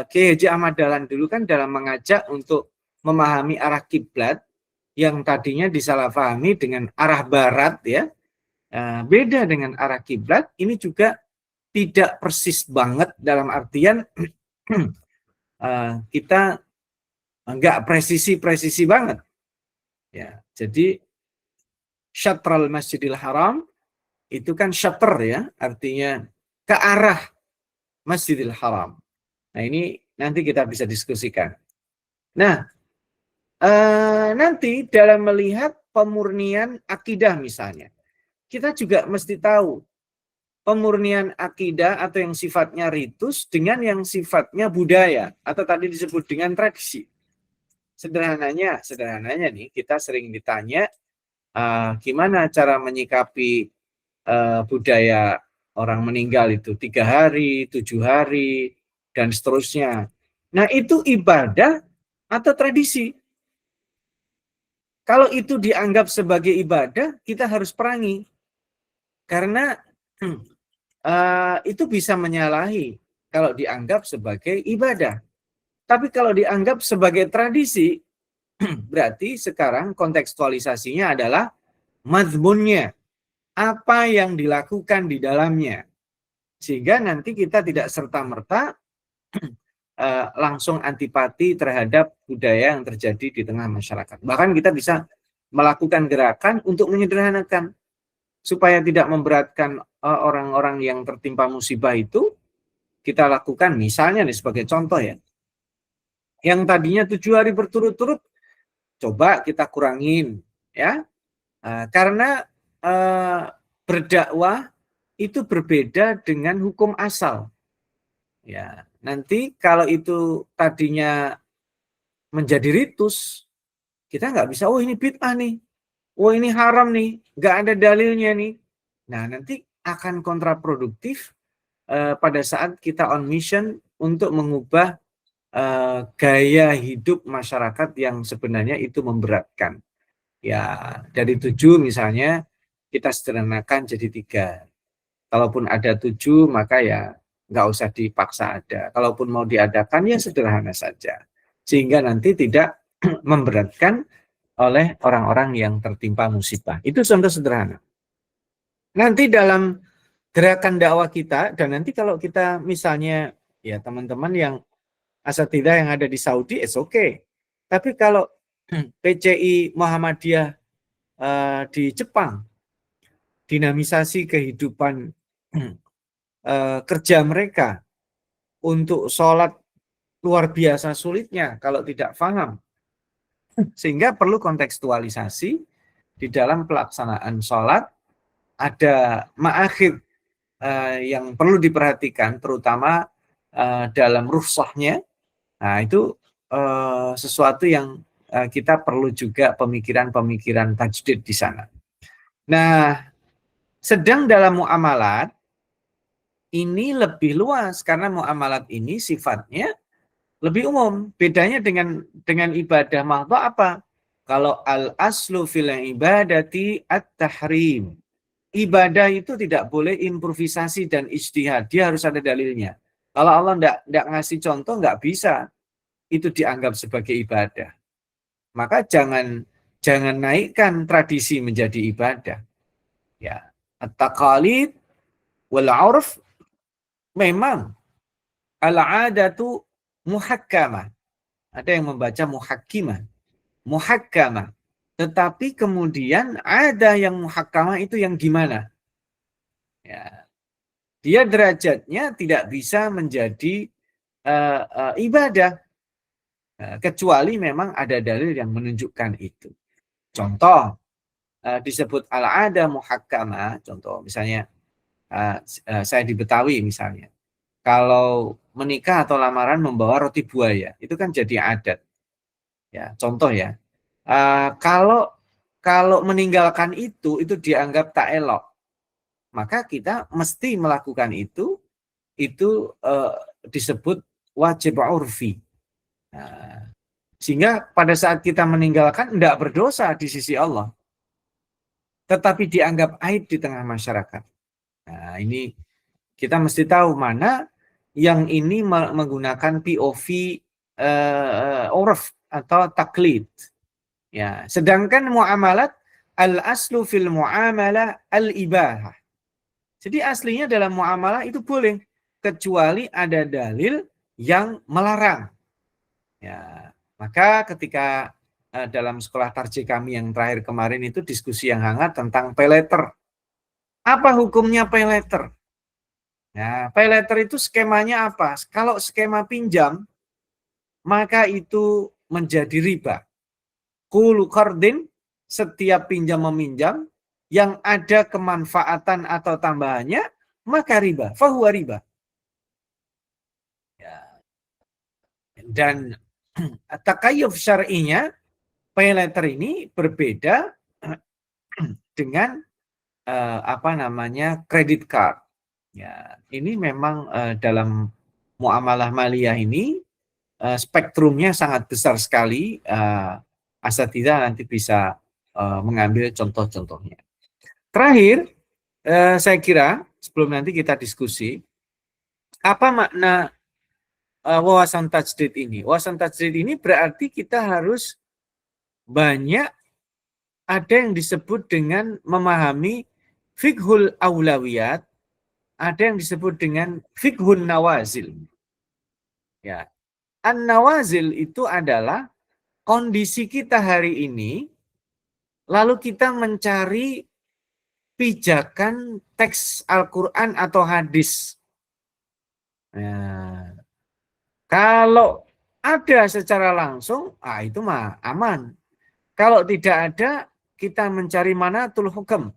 Kiai Haji Ahmad Dahlan dulu kan dalam mengajak untuk memahami arah kiblat yang tadinya disalahpahami dengan arah barat, ya. Beda dengan arah kiblat, ini juga tidak persis banget dalam artian kita nggak presisi banget. Ya, jadi syatral Masjidil Haram itu kan syatr ya, artinya ke arah Masjidil Haram. Nah, ini nanti kita bisa diskusikan. Nah, nanti dalam melihat pemurnian akidah misalnya, kita juga mesti tahu pemurnian akidah atau yang sifatnya ritus dengan yang sifatnya budaya atau tadi disebut dengan tradisi. Sederhananya nih, kita sering ditanya gimana cara menyikapi budaya orang meninggal itu 3 hari, 7 hari, dan seterusnya. Nah, itu ibadah atau tradisi. Kalau itu dianggap sebagai ibadah, kita harus perangi. Karena itu bisa menyalahi kalau dianggap sebagai ibadah. Tapi kalau dianggap sebagai tradisi, berarti sekarang kontekstualisasinya adalah mazmunnya. Apa yang dilakukan di dalamnya. Sehingga nanti kita tidak serta-merta langsung antipati terhadap budaya yang terjadi di tengah masyarakat. Bahkan kita bisa melakukan gerakan untuk menyederhanakan. Supaya tidak memberatkan orang-orang yang tertimpa musibah itu, kita lakukan misalnya nih sebagai contoh ya. Yang tadinya 7 hari berturut-turut, coba kita kurangin ya. Karena berdakwah itu berbeda dengan hukum asal. Ya, nanti kalau itu tadinya menjadi ritus, kita nggak bisa, oh ini bid'ah nih, oh ini haram nih, nggak ada dalilnya nih. Nah, nanti akan kontraproduktif pada saat kita on mission untuk mengubah gaya hidup masyarakat yang sebenarnya itu memberatkan. Ya, dari 7 misalnya, kita sederhanakan jadi 3. Kalaupun ada 7, maka ya nggak usah dipaksa ada. Kalaupun mau diadakan, ya sederhana saja. Sehingga nanti tidak memberatkan oleh orang-orang yang tertimpa musibah. Itu contoh sederhana. Nanti dalam gerakan dakwah kita, dan nanti kalau kita misalnya, ya teman-teman yang asatidzah yang ada di Saudi, it's okay. Tapi kalau PCI Muhammadiyah di Jepang, dinamisasi kehidupan kerja mereka untuk sholat luar biasa sulitnya kalau tidak paham. Sehingga perlu kontekstualisasi di dalam pelaksanaan sholat, ada ma'akhid yang perlu diperhatikan, terutama dalam rukhsahnya. Nah, itu sesuatu yang kita perlu juga pemikiran-pemikiran tajdid di sana. Nah, sedang dalam muamalat, ini lebih luas karena muamalat ini sifatnya lebih umum. Bedanya dengan ibadah mahdhah apa? Kalau al-aslu fil ibadati at-tahrim. Ibadah itu tidak boleh improvisasi dan ijtihad. Dia harus ada dalilnya. Kalau Allah enggak ngasih contoh, enggak bisa itu dianggap sebagai ibadah. Maka jangan naikkan tradisi menjadi ibadah. Ya, at-taqalid wal 'urf memang al-'adatu muhakkamah. Ada yang membaca muhakkimah. Muhakkamah. Tetapi kemudian ada yang muhakkamah itu yang gimana? Ya. Dia derajatnya tidak bisa menjadi ibadah. Kecuali memang ada dalil yang menunjukkan itu. Contoh, disebut al-'ada muhakkamah. Contoh, misalnya saya di Betawi misalnya. Kalau menikah atau lamaran membawa roti buaya, itu kan jadi adat. Ya, contoh ya. Kalau meninggalkan itu dianggap tak elok. Maka kita mesti melakukan itu disebut wajib urfi. Nah, sehingga pada saat kita meninggalkan tidak berdosa di sisi Allah. Tetapi dianggap aib di tengah masyarakat. Nah, ini kita mesti tahu mana yang ini menggunakan POV urf atau taklid. Ya, sedangkan muamalat al-aslu fil muamalah al-ibahah. Jadi aslinya dalam muamalah itu boleh kecuali ada dalil yang melarang. Ya, maka ketika dalam sekolah tarjih kami yang terakhir kemarin itu diskusi yang hangat tentang pay letter. Apa hukumnya pay letter? Nah, pay letter itu skemanya apa? Kalau skema pinjam, maka itu menjadi riba. Kullu qardin, setiap pinjam meminjam yang ada kemanfaatan atau tambahannya, maka riba. Fahuwa riba. Ya. Dan takayuf syar'inya, pay letter ini berbeda dengan apa namanya kredit card. Ya, ini memang dalam muamalah maliyah ini spektrumnya sangat besar sekali. Asatidzah nanti bisa mengambil contoh-contohnya. Terakhir, saya kira sebelum nanti kita diskusi, apa makna wawasan tajdid ini? Wawasan tajdid ini berarti kita harus banyak ada yang disebut dengan memahami fiqhul aulawiyat, ada yang disebut dengan fiqhun nawazil. Ya. An-nawazil itu adalah kondisi kita hari ini, lalu kita mencari pijakan teks Al-Quran atau hadis. Nah, kalau ada secara langsung, itu mah aman. Kalau tidak ada, kita mencari manatul hukum.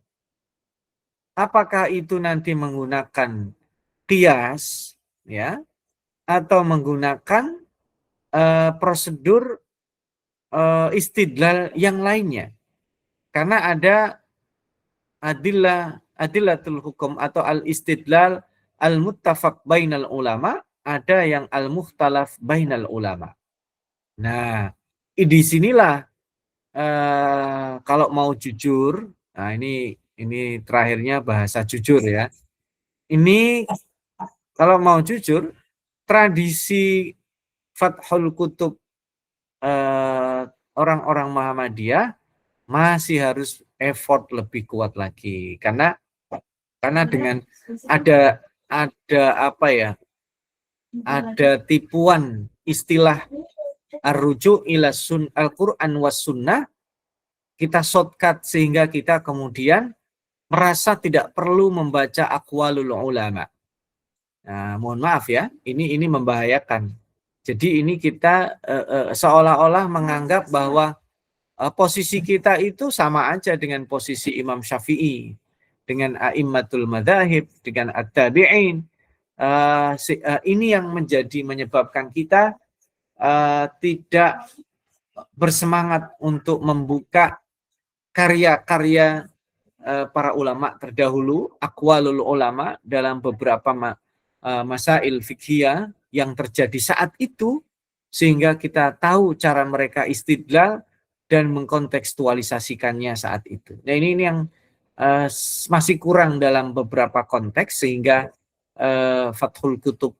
Apakah itu nanti menggunakan qiyas, ya, atau menggunakan prosedur istidlal yang lainnya. Karena ada adillatul hukum atau al-istidlal al-muttafaq bainal ulama, ada yang al-mukhtalaf bainal ulama. Nah, di sinilah kalau mau jujur, nah ini terakhirnya bahasa jujur ya. Ini kalau mau jujur, tradisi Fathul Kutub orang-orang Muhammadiyah masih harus effort lebih kuat lagi karena dengan ada apa ya, ada tipuan istilah arruju ila Al-Quran was sunnah, kita shortcut sehingga kita kemudian merasa tidak perlu membaca aqwalul ulama. Nah, mohon maaf ya, ini membahayakan. Jadi ini kita seolah-olah menganggap bahwa posisi kita itu sama aja dengan posisi Imam Syafi'i, dengan a'immatul madzahib, dengan at-tabi'in. Ini yang menyebabkan kita tidak bersemangat untuk membuka karya-karya para ulama terdahulu, aqwalul ulama dalam beberapa masail fiqhiyah yang terjadi saat itu, sehingga kita tahu cara mereka istidlal dan mengkontekstualisasikannya saat itu. Nah, ini yang masih kurang dalam beberapa konteks, sehingga Fathul Kutub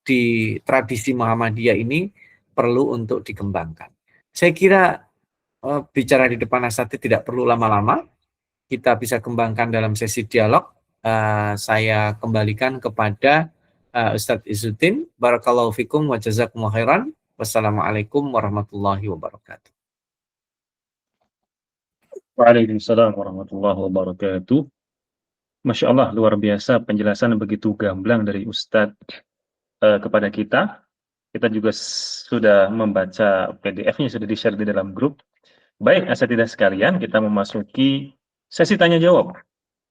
di tradisi Muhammadiyah ini perlu untuk dikembangkan. Saya kira bicara di depan asatidz tidak perlu lama-lama, kita bisa kembangkan dalam sesi dialog. Saya kembalikan kepada Ustadz Izzuddin. Barakallahu fikum wa jazakumullah khairan. Wassalamualaikum warahmatullahi wabarakatuh. Waalaikumsalam warahmatullahi wabarakatuh. Masya Allah, luar biasa penjelasan begitu gamblang dari Ustadz kepada kita. Kita juga sudah membaca PDF-nya, sudah di-share di dalam grup. Baik, asatidzah sekalian, kita memasuki sesi tanya jawab.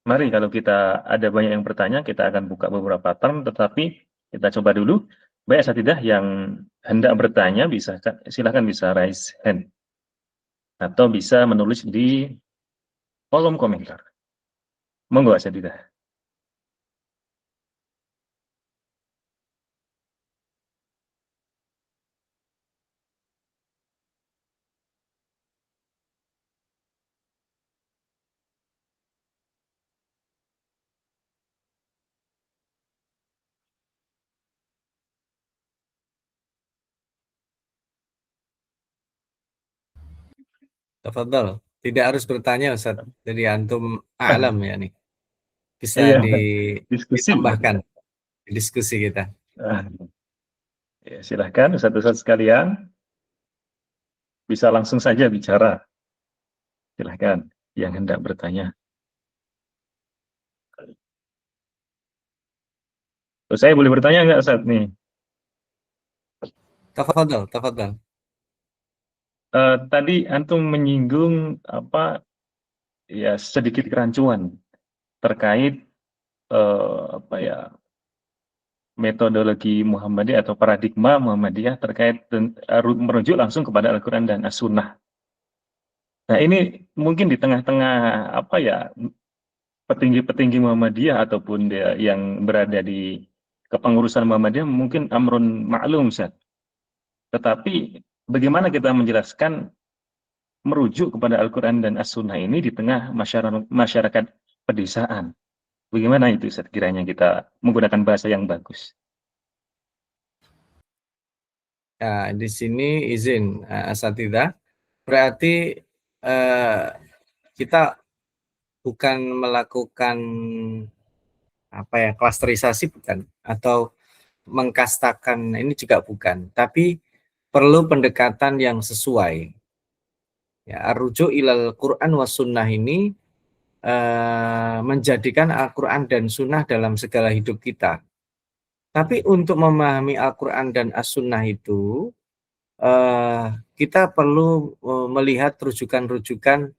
Mari, kalau kita ada banyak yang bertanya, kita akan buka beberapa term, tetapi kita coba dulu. Baik, asatidzah yang hendak bertanya, silahkan bisa raise hand. Atau bisa menulis di kolom komentar. Monggo, asatidzah. Tafadhol. Tidak harus bertanya, Ustaz. Jadi antum a'lam ya nih. Bisa Iya, diskusi. ditambahkan di diskusi kita. Ya, silahkan Ustaz-Ustaz sekalian, bisa langsung saja bicara. Silahkan yang hendak bertanya. Saya boleh bertanya nggak Ustaz nih? Tafadhal, tafadhal. Tadi antum menyinggung ya sedikit kerancuan terkait apa ya metodologi Muhammadiyah atau paradigma Muhammadiyah terkait merujuk langsung kepada Al-Quran dan As-Sunnah. Nah ini mungkin di tengah-tengah apa ya petinggi-petinggi Muhammadiyah ataupun dia yang berada di kepengurusan Muhammadiyah mungkin amrun maklum Ustaz. Tetapi bagaimana kita menjelaskan merujuk kepada Al-Quran dan As-Sunnah ini di tengah masyarakat pedesaan? Bagaimana itu Ustaz kiranya kita menggunakan bahasa yang bagus? Nah, di sini izin asatidzah, berarti kita bukan melakukan apa ya klasterisasi, bukan, atau mengkastakan, ini juga bukan, tapi perlu pendekatan yang sesuai. Ya, rujuk ilal Quran was sunnah ini menjadikan Al-Quran dan Sunnah dalam segala hidup kita. Tapi untuk memahami Al-Quran dan As-Sunnah itu, kita perlu melihat rujukan-rujukan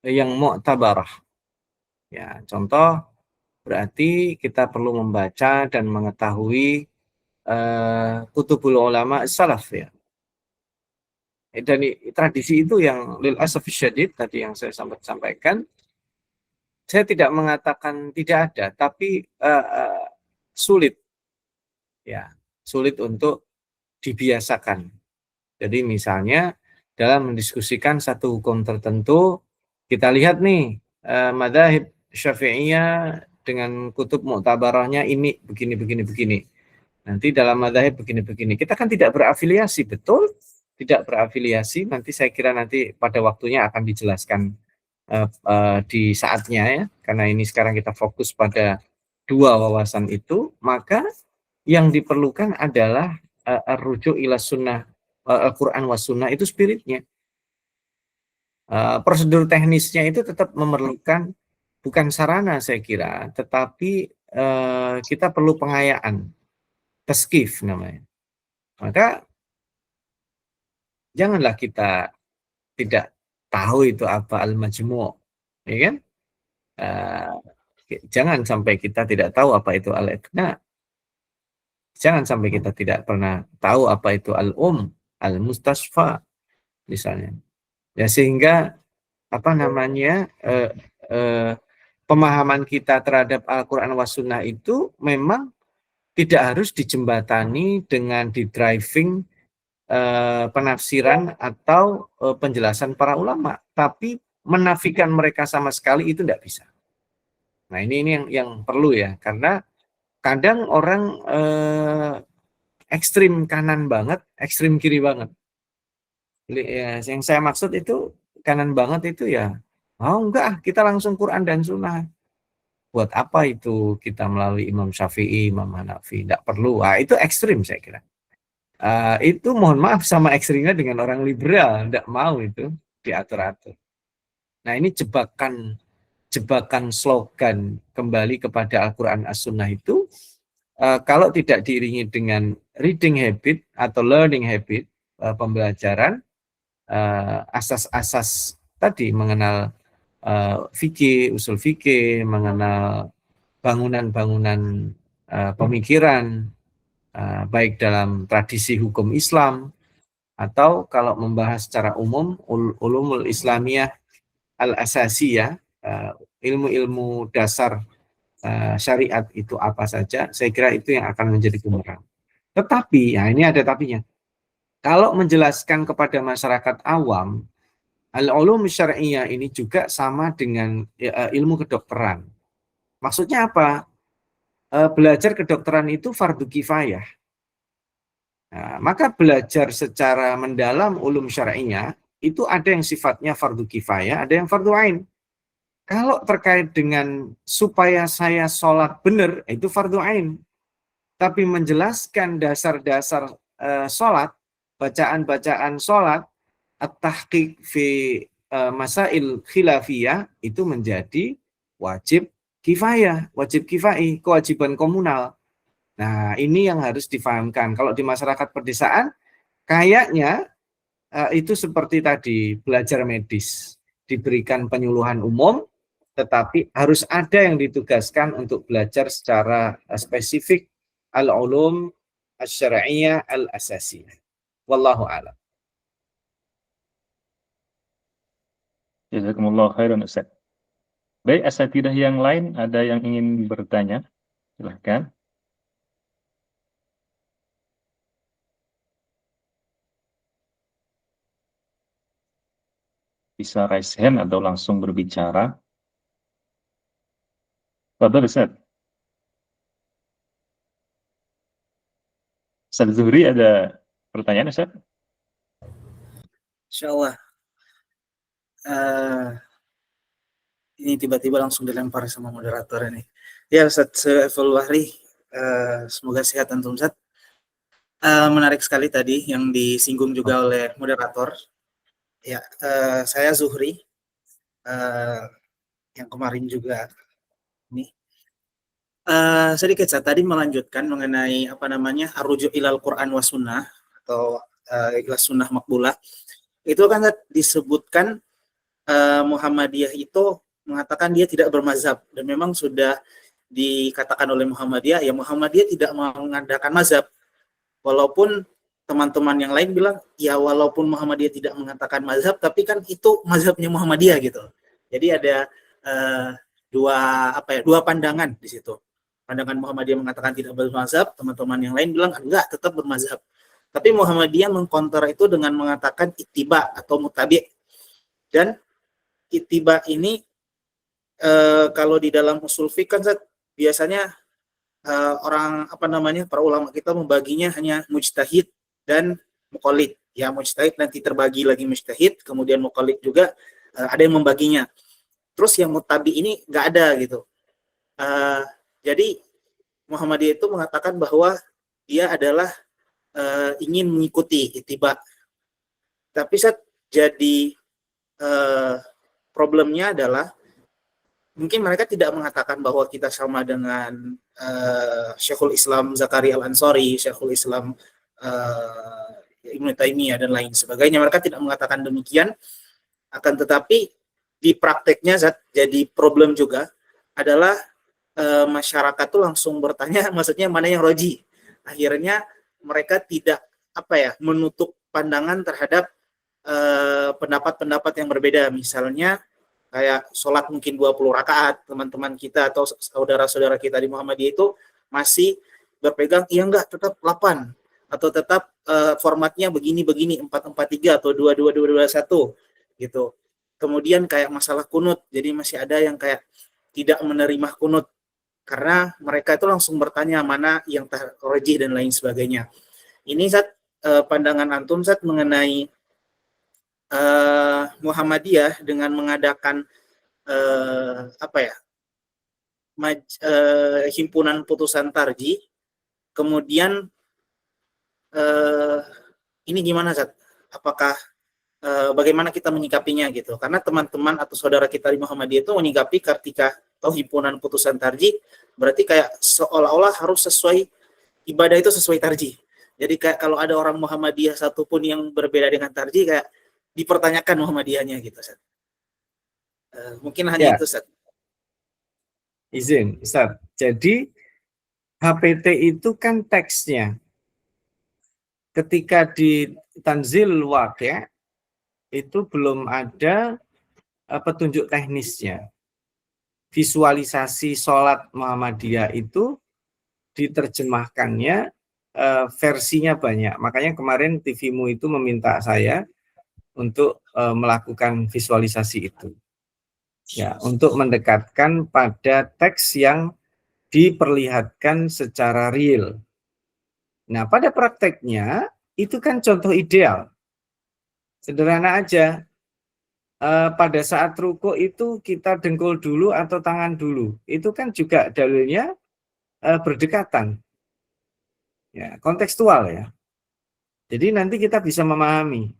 yang mu'tabarah. Ya, contoh berarti kita perlu membaca dan mengetahui kutubul ulama salaf ya. Dan tradisi itu yang lil asaf syadid tadi yang saya sampaikan, saya tidak mengatakan tidak ada, tapi sulit ya, sulit untuk dibiasakan. Jadi misalnya dalam mendiskusikan satu hukum tertentu, kita lihat nih madzhab Syafi'iyah dengan kutub mu'tabarahnya ini begini. Nanti dalam madzhab begini. Kita kan tidak berafiliasi, betul? Tidak berafiliasi. Nanti saya kira nanti pada waktunya akan dijelaskan di saatnya ya. Karena ini sekarang kita fokus pada dua wawasan itu, maka yang diperlukan adalah rujuk ila sunnah Al-Quran was sunnah itu spiritnya. Prosedur teknisnya itu tetap memerlukan bukan sarana saya kira, tetapi kita perlu pengayaan, teskif namanya. Maka janganlah kita tidak tahu itu apa al-majmu', ya kan? Jangan sampai kita tidak tahu apa itu al-iqna. Jangan sampai kita tidak pernah tahu apa itu al-mustasfa misalnya. Ya sehingga pemahaman kita terhadap Al-Quran was sunnah itu memang tidak harus dijembatani dengan di-driving penafsiran atau penjelasan para ulama, tapi menafikan mereka sama sekali itu tidak bisa. Nah ini yang perlu ya, karena kadang orang ekstrim kanan banget, ekstrim kiri banget. Ya, yang saya maksud itu kanan banget itu ya, enggak, kita langsung Quran dan Sunnah. Buat apa itu kita melalui Imam Syafi'i, Imam Hanafi? Tidak perlu. Itu ekstrim saya kira. Itu mohon maaf sama ekstrimnya dengan orang liberal, tidak mau itu diatur-atur. Nah ini jebakan slogan kembali kepada Al-Quran As-Sunnah itu, kalau tidak diiringi dengan reading habit atau learning habit, pembelajaran, asas-asas tadi mengenal fikih, usul fikih, mengenal bangunan-bangunan pemikiran, baik dalam tradisi hukum Islam, atau kalau membahas secara umum, ulumul Islamiyah al-asasiyah, ilmu-ilmu dasar syariat itu apa saja, saya kira itu yang akan menjadi bumerang. Tetapi, ini ada tapinya. Kalau menjelaskan kepada masyarakat awam, al-ulum syar'iyyah ini juga sama dengan ilmu kedokteran. Maksudnya apa? Belajar kedokteran itu fardu kifayah. Nah, maka belajar secara mendalam ulum syar'iyyah itu ada yang sifatnya fardu kifayah, ada yang fardu ain. Kalau terkait dengan supaya saya sholat benar, itu fardu ain. tapi menjelaskan dasar-dasar sholat, bacaan-bacaan sholat, at-tahqiq fi masail khilafiyah, itu menjadi wajib kifayah, wajib kifai, kewajiban komunal. Nah, ini yang harus difahamkan. Kalau di masyarakat pedesaan, kayaknya itu seperti tadi, belajar medis. Diberikan penyuluhan umum, tetapi harus ada yang ditugaskan untuk belajar secara spesifik al-ulum asy-syar'iyyah al-asasiyah. Wallahu a'lam. Jazakumullah khairan Ustaz. Baik, asatidah yang lain ada yang ingin bertanya? Silahkan. Bisa raise hand atau langsung berbicara. Fadhal Ustaz. Ustaz Zuhri ada pertanyaan Ustaz? Insyaallah. Ini tiba-tiba langsung dilempar sama moderator ini. Ya Ustaz Saiful Bahri, semoga sehat antum Ustaz. Menarik sekali tadi yang disinggung juga oleh moderator. Ya, saya Zuhri, yang kemarin juga nih. Sedikit saya tadi melanjutkan mengenai apa namanya ar-ruju' ilal Quran wa sunnah atau ila sunnah makbulah. Itu kan disebutkan Muhammadiyah itu mengatakan dia tidak bermazhab, dan memang sudah dikatakan oleh Muhammadiyah, ya Muhammadiyah tidak mengadakan mazhab. Walaupun teman-teman yang lain bilang, ya walaupun Muhammadiyah tidak mengatakan mazhab, tapi kan itu mazhabnya Muhammadiyah gitu. Jadi ada dua pandangan di situ. Pandangan Muhammadiyah mengatakan tidak bermazhab, teman-teman yang lain bilang enggak, tetap bermazhab. Tapi Muhammadiyah mengkonter itu dengan mengatakan ittiba atau mutabi'. Dan ittiba ini kalau di dalam usul fiqh kan biasanya orang para ulama kita membaginya hanya mujtahid dan muqallid. Ya, mujtahid nanti terbagi lagi mujtahid, kemudian muqallid juga ada yang membaginya. Terus yang mutabi ini nggak ada gitu. Jadi Muhammadiyah itu mengatakan bahwa dia adalah ingin mengikuti ittiba. Tapi jadi problemnya adalah mungkin mereka tidak mengatakan bahwa kita sama dengan Syekhul Islam Zakaria Al-Ansari, Syekhul Islam Ibnu Taimiyah dan lain sebagainya. Mereka tidak mengatakan demikian. Akan tetapi di prakteknya jadi problem juga adalah masyarakat tuh langsung bertanya, maksudnya mana yang roji. Akhirnya mereka tidak menutup pandangan terhadap pendapat-pendapat yang berbeda. Misalnya kayak sholat mungkin 20 rakaat, teman-teman kita atau saudara-saudara kita di Muhammadiyah itu masih berpegang, iya enggak, tetap 8, atau tetap formatnya begini-begini, 4-4-3 atau 2-2-2-2-1 gitu. Kemudian kayak masalah kunut, jadi masih ada yang kayak tidak menerima kunut, karena mereka itu langsung bertanya mana yang tarjih dan lain sebagainya. Ini pandangan antum mengenai Muhammadiyah dengan mengadakan himpunan putusan tarjih, kemudian ini gimana apakah bagaimana kita menyikapinya gitu, karena teman-teman atau saudara kita di Muhammadiyah itu menyikapi ketika himpunan putusan tarjih berarti kayak seolah-olah harus sesuai ibadah itu sesuai tarjih. Jadi kayak kalau ada orang Muhammadiyah satupun yang berbeda dengan tarjih, kayak dipertanyakan Muhammadiyahnya gitu, Ustaz. Mungkin hanya itu, Ustaz. Izin, Ustaz. Jadi HPT itu kan teksnya. Ketika di Tanzil Waqi' itu belum ada petunjuk teknisnya. Visualisasi sholat Muhammadiyah itu diterjemahkannya versinya banyak. Makanya kemarin TV-mu itu meminta saya untuk melakukan visualisasi itu. Ya, untuk mendekatkan pada teks yang diperlihatkan secara real. Nah, pada prakteknya itu kan contoh ideal. Sederhana aja. Pada saat ruku itu kita dengkul dulu atau tangan dulu. Itu kan juga dalilnya berdekatan. Ya, kontekstual ya. Jadi nanti kita bisa memahami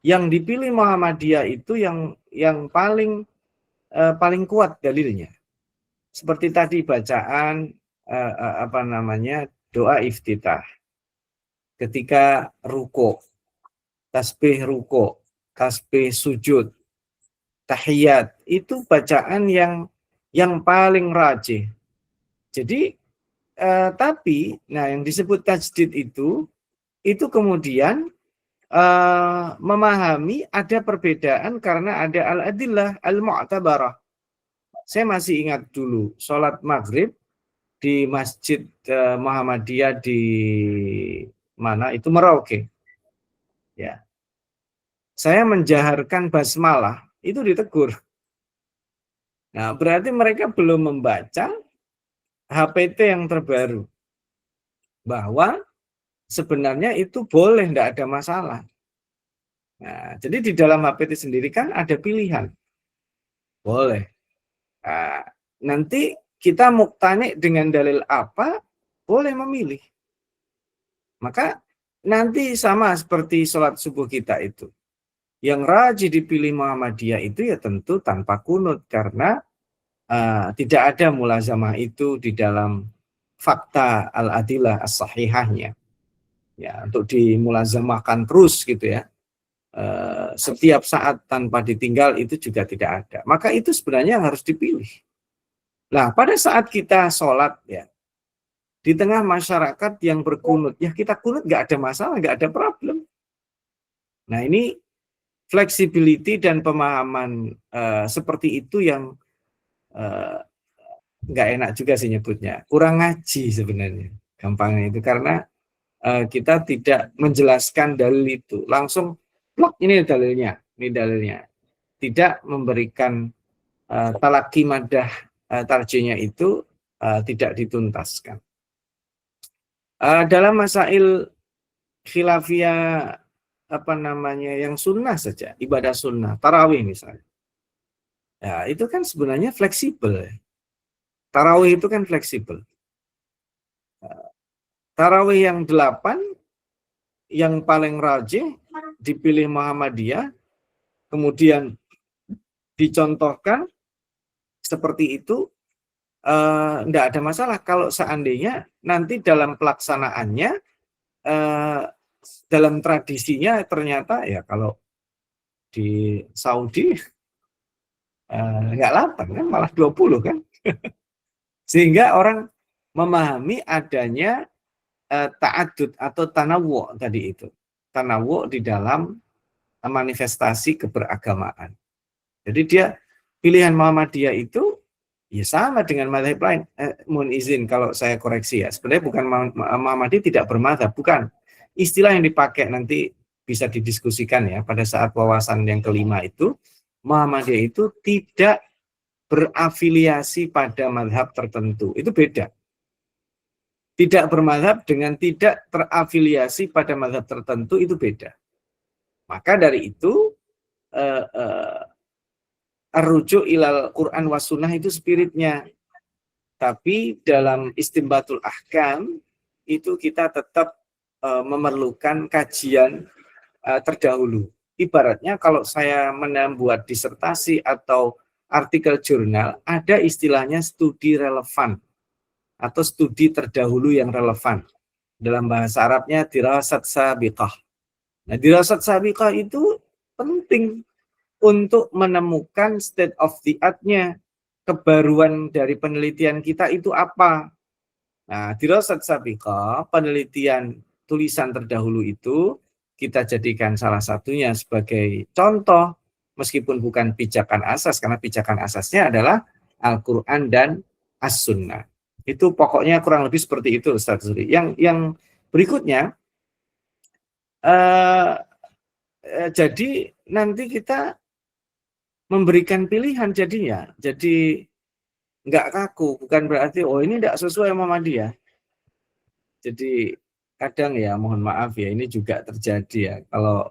yang dipilih Muhammadiyah itu yang paling paling kuat dalilnya. Seperti tadi bacaan doa iftitah ketika ruko, tasbih ruko, tasbih sujud, tahiyat, itu bacaan yang paling rajih. Jadi tapi yang disebut tajdid itu kemudian memahami ada perbedaan karena ada al-adillah al-mu'tabarah. Saya masih ingat dulu sholat maghrib di Masjid Muhammadiyah di mana itu, Merauke. Ya. Saya menjaharkan basmalah itu ditegur. Nah, berarti mereka belum membaca HPT yang terbaru bahwa sebenarnya itu boleh, tidak ada masalah. Nah, jadi di dalam HPT sendiri kan ada pilihan. Boleh. Nah, nanti kita muqtani dengan dalil apa, boleh memilih. Maka nanti sama seperti sholat subuh kita itu. Yang rajih dipilih Muhammadiyah itu ya tentu tanpa kunut, karena tidak ada mulazamah itu di dalam fakta al-adilah as-sahihahnya. Ya, untuk dimulazamahkan terus gitu ya. Setiap saat tanpa ditinggal itu juga tidak ada. Maka itu sebenarnya harus dipilih. Nah, pada saat kita sholat ya, di tengah masyarakat yang berkunut, ya kita kunut nggak ada masalah, nggak ada problem. Nah, ini flexibility dan pemahaman seperti itu yang nggak enak juga sih nyebutnya. Kurang ngaji sebenarnya, gampangnya itu. Karena kita tidak menjelaskan dalil itu. Langsung, plok, ini dalilnya, ini dalilnya. Tidak memberikan talaki madah tarjihnya itu tidak dituntaskan. Dalam masail khilafiyah yang sunnah saja, ibadah sunnah, tarawih misalnya. Ya, itu kan sebenarnya fleksibel. Tarawih itu kan fleksibel. Tarawih yang 8 yang paling rajih dipilih Muhammadiyah, kemudian dicontohkan seperti itu, tidak ada masalah kalau seandainya nanti dalam pelaksanaannya, dalam tradisinya ternyata ya kalau di Saudi nggak 8 kan, malah 20 kan. Sehingga orang memahami adanya ta'adud atau tanawu tadi itu. Tanawu di dalam manifestasi keberagamaan. Jadi dia pilihan Muhammadiyah itu ya sama dengan mazhab lain. Mohon izin kalau saya koreksi ya. Sebenarnya bukan Muhammadiyah tidak bermadzhab, bukan. Istilah yang dipakai nanti bisa didiskusikan ya pada saat wawasan yang kelima itu. Muhammadiyah itu tidak berafiliasi pada mazhab tertentu. Itu beda. Tidak bermazhab dengan tidak terafiliasi pada mazhab tertentu itu beda. Maka dari itu ar-ruju' ilal Quran was sunnah itu spiritnya. Tapi dalam istimbatul ahkam itu kita tetap memerlukan kajian terdahulu. Ibaratnya kalau saya membuat disertasi atau artikel jurnal, ada istilahnya studi relevan atau studi terdahulu yang relevan. Dalam bahasa Arabnya dirasat sabiqah. Nah, dirasat sabiqah itu penting untuk menemukan state of the art-nya, kebaruan dari penelitian kita itu apa. Nah, dirasat sabiqah, penelitian tulisan terdahulu itu kita jadikan salah satunya sebagai contoh, meskipun bukan pijakan asas, karena pijakan asasnya adalah Al-Quran dan As-Sunnah. Itu pokoknya kurang lebih seperti itu, Ustaz Zuri. Yang berikutnya, jadi nanti kita memberikan pilihan jadinya. Jadi nggak kaku, bukan berarti ini tidak sesuai Muhammadiyah. Jadi kadang ya, mohon maaf ya, ini juga terjadi ya. Kalau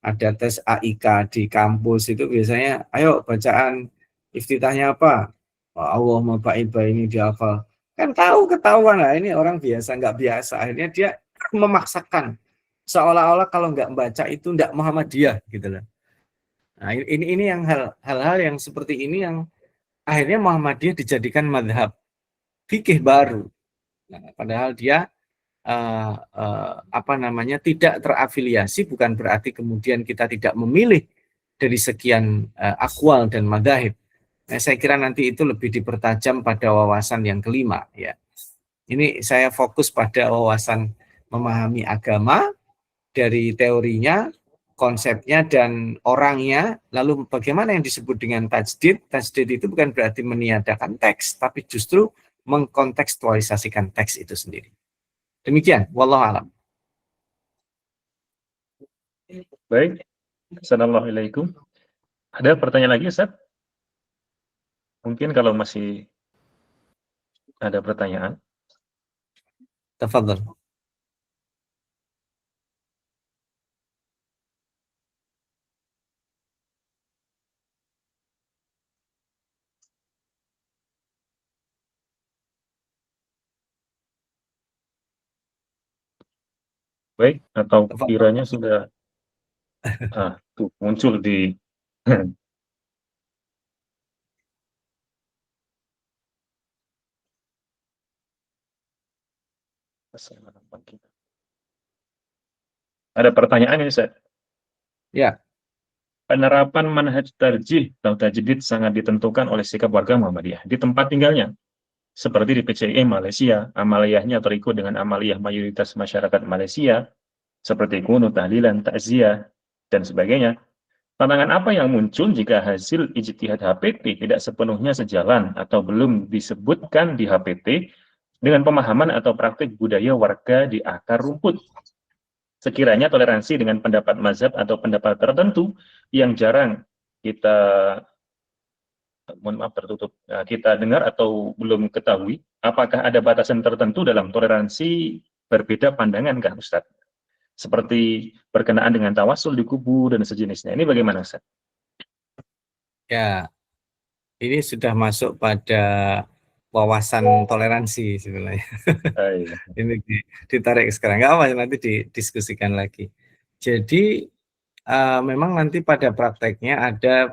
ada tes AIK di kampus itu biasanya, ayo bacaan iftitahnya apa? Allah maba'ibah ini dihafal. Kan ketahuan lah ini orang biasa, nggak biasa. Akhirnya dia memaksakan seolah-olah kalau nggak membaca itu nggak Muhammadiyah gitu loh. Nah, ini yang hal-hal yang seperti ini yang akhirnya Muhammadiyah dijadikan madhab fikih baru. Nah, padahal dia tidak terafiliasi, bukan berarti kemudian kita tidak memilih dari sekian akwal dan madhahib. Nah, saya kira nanti itu lebih dipertajam pada wawasan yang kelima ya. Ini saya fokus pada wawasan memahami agama dari teorinya, konsepnya dan orangnya. Lalu bagaimana yang disebut dengan tajdid? Tajdid itu bukan berarti meniadakan teks, tapi justru mengkontekstualisasikan teks itu sendiri. Demikian, wallahu a'lam. Baik, assalamualaikum. Ada pertanyaan lagi, Ustaz? Mungkin kalau masih ada pertanyaan. Tafadhal. Baik, atau kiranya sudah tuh muncul di ada pertanyaan ini, Ustaz? Ya. Penerapan manhaj tarjih atau tajdid sangat ditentukan oleh sikap warga Muhammadiyah di tempat tinggalnya. Seperti di PCI Malaysia, amaliyahnya terikut dengan amaliyah mayoritas masyarakat Malaysia, seperti kunut, tahlilan, takziah, dan sebagainya. Tantangan apa yang muncul jika hasil ijtihad HPT tidak sepenuhnya sejalan atau belum disebutkan di HPT dengan pemahaman atau praktik budaya warga di akar rumput? Sekiranya toleransi dengan pendapat mazhab atau pendapat tertentu yang jarang kita, mohon maaf tertutup, kita dengar atau belum ketahui, apakah ada batasan tertentu dalam toleransi berbeda pandangan kah Ustadz? Seperti berkenaan dengan tawasul di kubur dan sejenisnya. Ini bagaimana Ustadz? Ya, ini sudah masuk pada wawasan toleransi sebenarnya. Ini ditarik sekarang, nggak apa, nanti didiskusikan lagi. Jadi memang nanti pada prakteknya ada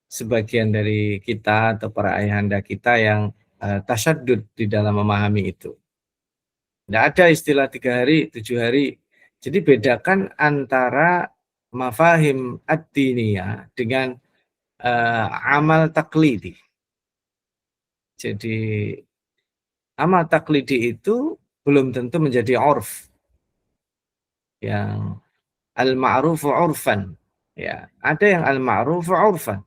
sebagian dari kita atau para ayahanda kita yang tasyadud di dalam memahami itu. Tidak ada istilah 3 hari, 7 hari. Jadi bedakan antara mafahim ad-diniyah dengan amal taklidi. Jadi amal taklidi itu belum tentu menjadi urf. Yang al-ma'rufu urfan. Ya, ada yang al-ma'rufu urfan.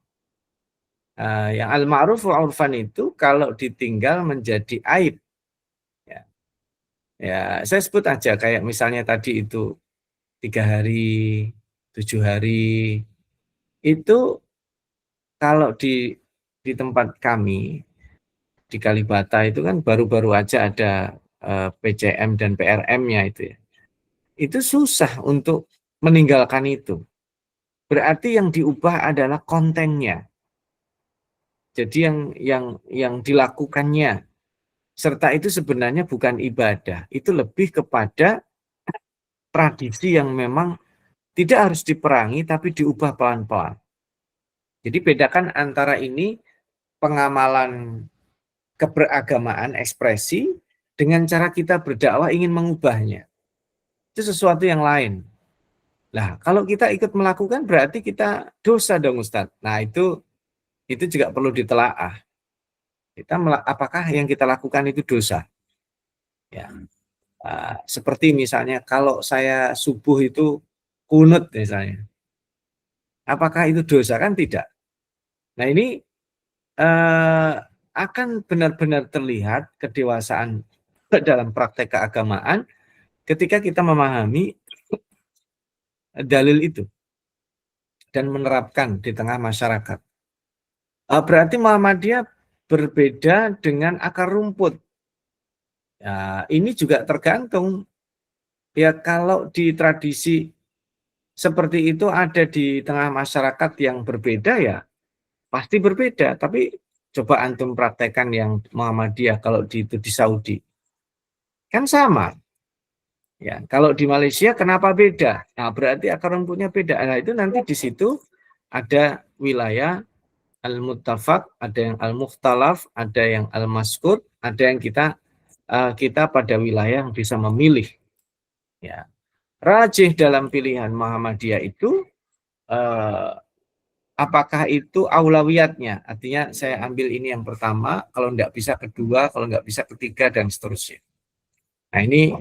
Yang al-ma'rufu urfan itu kalau ditinggal menjadi aib. Ya, saya sebut aja kayak misalnya tadi itu 3 hari, 7 hari. Itu kalau di tempat kami di Kalibata itu kan baru-baru aja ada PCM dan PRM-nya itu ya. Itu susah untuk meninggalkan itu. Berarti yang diubah adalah kontennya. Jadi yang dilakukannya, serta itu sebenarnya bukan ibadah, itu lebih kepada tradisi yang memang tidak harus diperangi tapi diubah pelan-pelan. Jadi bedakan antara ini pengamalan keberagamaan ekspresi dengan cara kita berdakwah ingin mengubahnya. Itu sesuatu yang lain. Nah, kalau kita ikut melakukan berarti kita dosa dong Ustadz. Nah, itu juga perlu ditelaah. Apakah yang kita lakukan itu dosa? Ya. Seperti misalnya kalau saya subuh itu kunut misalnya. Apakah itu dosa? Kan tidak. Nah, ini akan benar-benar terlihat kedewasaan dalam praktek keagamaan ketika kita memahami dalil itu dan menerapkan di tengah masyarakat. Berarti Muhammadiyah berbeda dengan akar rumput. Ya, ini juga tergantung. Ya, kalau di tradisi seperti itu ada di tengah masyarakat yang berbeda ya pasti berbeda. Tapi coba antum praktekkan yang Muhammadiyah kalau itu di Saudi. Kan sama. Ya, kalau di Malaysia kenapa beda? Nah, berarti akar rumputnya beda. Nah, itu nanti di situ ada wilayah al-muttafaq, ada yang al-mukhtalaf, ada yang al-maskut, ada yang kita pada wilayah yang bisa memilih. Ya. Rajih dalam pilihan Muhammadiyah itu apakah itu aulawiyatnya? Artinya saya ambil ini yang pertama, kalau enggak bisa kedua, kalau enggak bisa ketiga, dan seterusnya. Nah, ini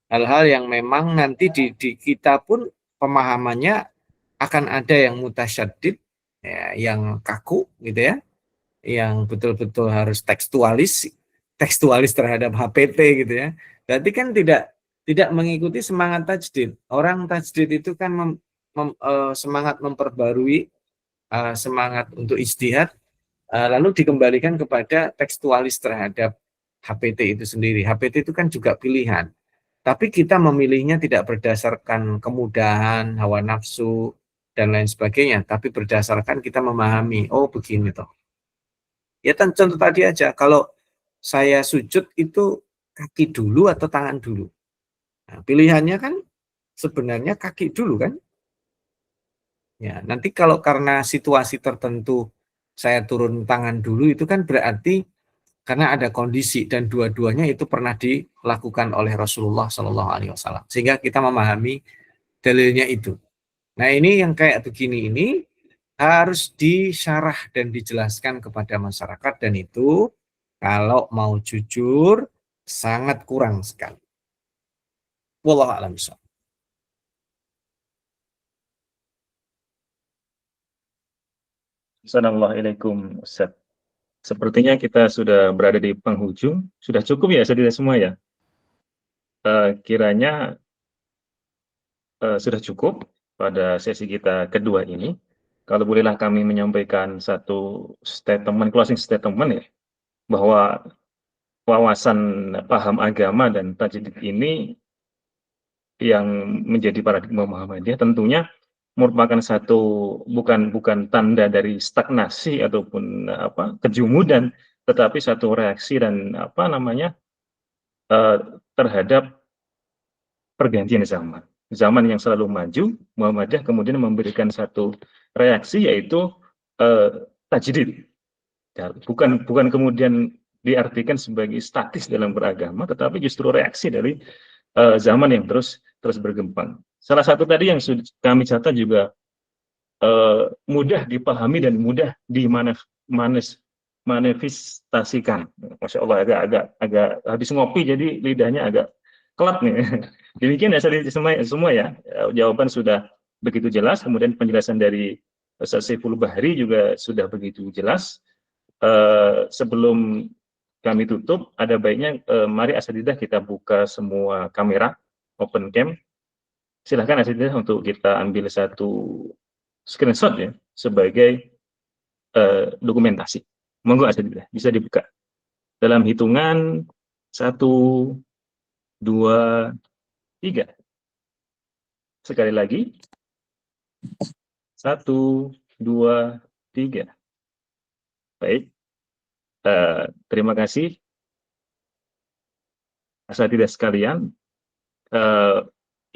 hal-hal yang memang nanti di kita pun pemahamannya akan ada yang mutasyaddid, ya, yang kaku gitu ya, yang betul-betul harus tekstualis terhadap HPT gitu ya. Berarti kan tidak mengikuti semangat tajdid. Orang tajdid itu kan semangat memperbarui, semangat untuk ijtihad, lalu dikembalikan kepada tekstualis terhadap HPT itu sendiri. HPT itu kan juga pilihan. Tapi kita memilihnya tidak berdasarkan kemudahan, hawa nafsu, dan lain sebagainya, tapi berdasarkan kita memahami, oh begini toh. Ya contoh tadi aja, kalau saya sujud itu kaki dulu atau tangan dulu. Nah, pilihannya kan sebenarnya kaki dulu kan. Ya, nanti kalau karena situasi tertentu saya turun tangan dulu itu kan berarti karena ada kondisi dan dua-duanya itu pernah dilakukan oleh Rasulullah Shallallahu Alaihi Wasallam, sehingga kita memahami dalilnya itu. Nah, ini yang kayak begini ini harus disyarah dan dijelaskan kepada masyarakat, dan itu kalau mau jujur sangat kurang sekali. Wallahu a'lam bishawab. Assalamualaikum Ustaz. Sepertinya kita sudah berada di penghujung. Sudah cukup ya saudara semua ya? Kiranya sudah cukup pada sesi kita kedua ini. Kalau bolehlah kami menyampaikan satu statement, closing statement ya, bahwa wawasan paham agama dan tajdid ini yang menjadi paradigma Muhammadiyah tentunya merupakan satu bukan tanda dari stagnasi ataupun kejumudan, tetapi satu reaksi dan terhadap pergantian zaman yang selalu maju. Muhammadiyah kemudian memberikan satu reaksi, yaitu tajdid. Bukan kemudian diartikan sebagai statis dalam beragama, tetapi justru reaksi dari zaman yang terus berkembang. Salah satu tadi yang kami catat juga mudah dipahami dan mudah dimanifestasikan. Masya Allah, agak habis ngopi jadi lidahnya agak kelap nih. Demikian ya semua ya. Jawaban sudah begitu jelas, kemudian penjelasan dari Ustaz Saiful Bahri juga sudah begitu jelas. Sebelum kami tutup, ada baiknya mari Asatidzah kita buka semua kamera, open cam. Silahkan Asatidzah untuk kita ambil satu screenshot ya sebagai dokumentasi. Monggo Asatidzah bisa dibuka. Dalam hitungan 1, 2, 3. Sekali lagi. 1, 2, 3. Baik. Terima kasih Asatidzah sekalian.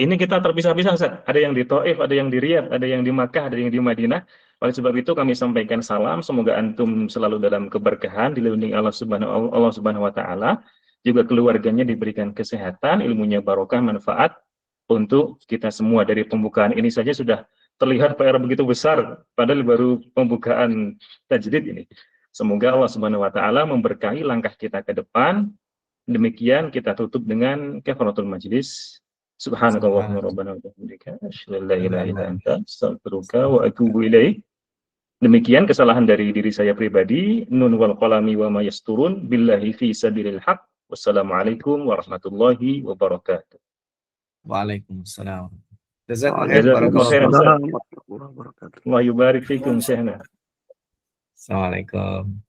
Ini kita terpisah-pisah, Ustaz. Ada yang di Taif, ada yang di Riyadh, ada yang di Makkah, ada yang di Madinah. Oleh sebab itu kami sampaikan salam, semoga antum selalu dalam keberkahan, dilindungi Allah Subhanahu wa taala, juga keluarganya diberikan kesehatan, ilmunya barokah, manfaat untuk kita semua. Dari pembukaan ini saja sudah terlihat PR begitu besar, padahal baru pembukaan tajdid ini. Semoga Allah Subhanahu wa taala memberkahi langkah kita ke depan. Demikian kita tutup dengan kafaratul majlis. Subhanakallahumma rabbana wa bihamdika asyhadu an la ilaha illa anta astaghfiruka wa atubu ilaik. Demikian kesalahan dari diri saya pribadi. Nun wal qalami wa ma yasturun billahi fi sabilil haq. Wassalamualaikum warahmatullahi wabarakatuh. Waalaikumsalam. Jazakumullah khairan. Wa yubarik fikum syekhna. Assalamualaikum.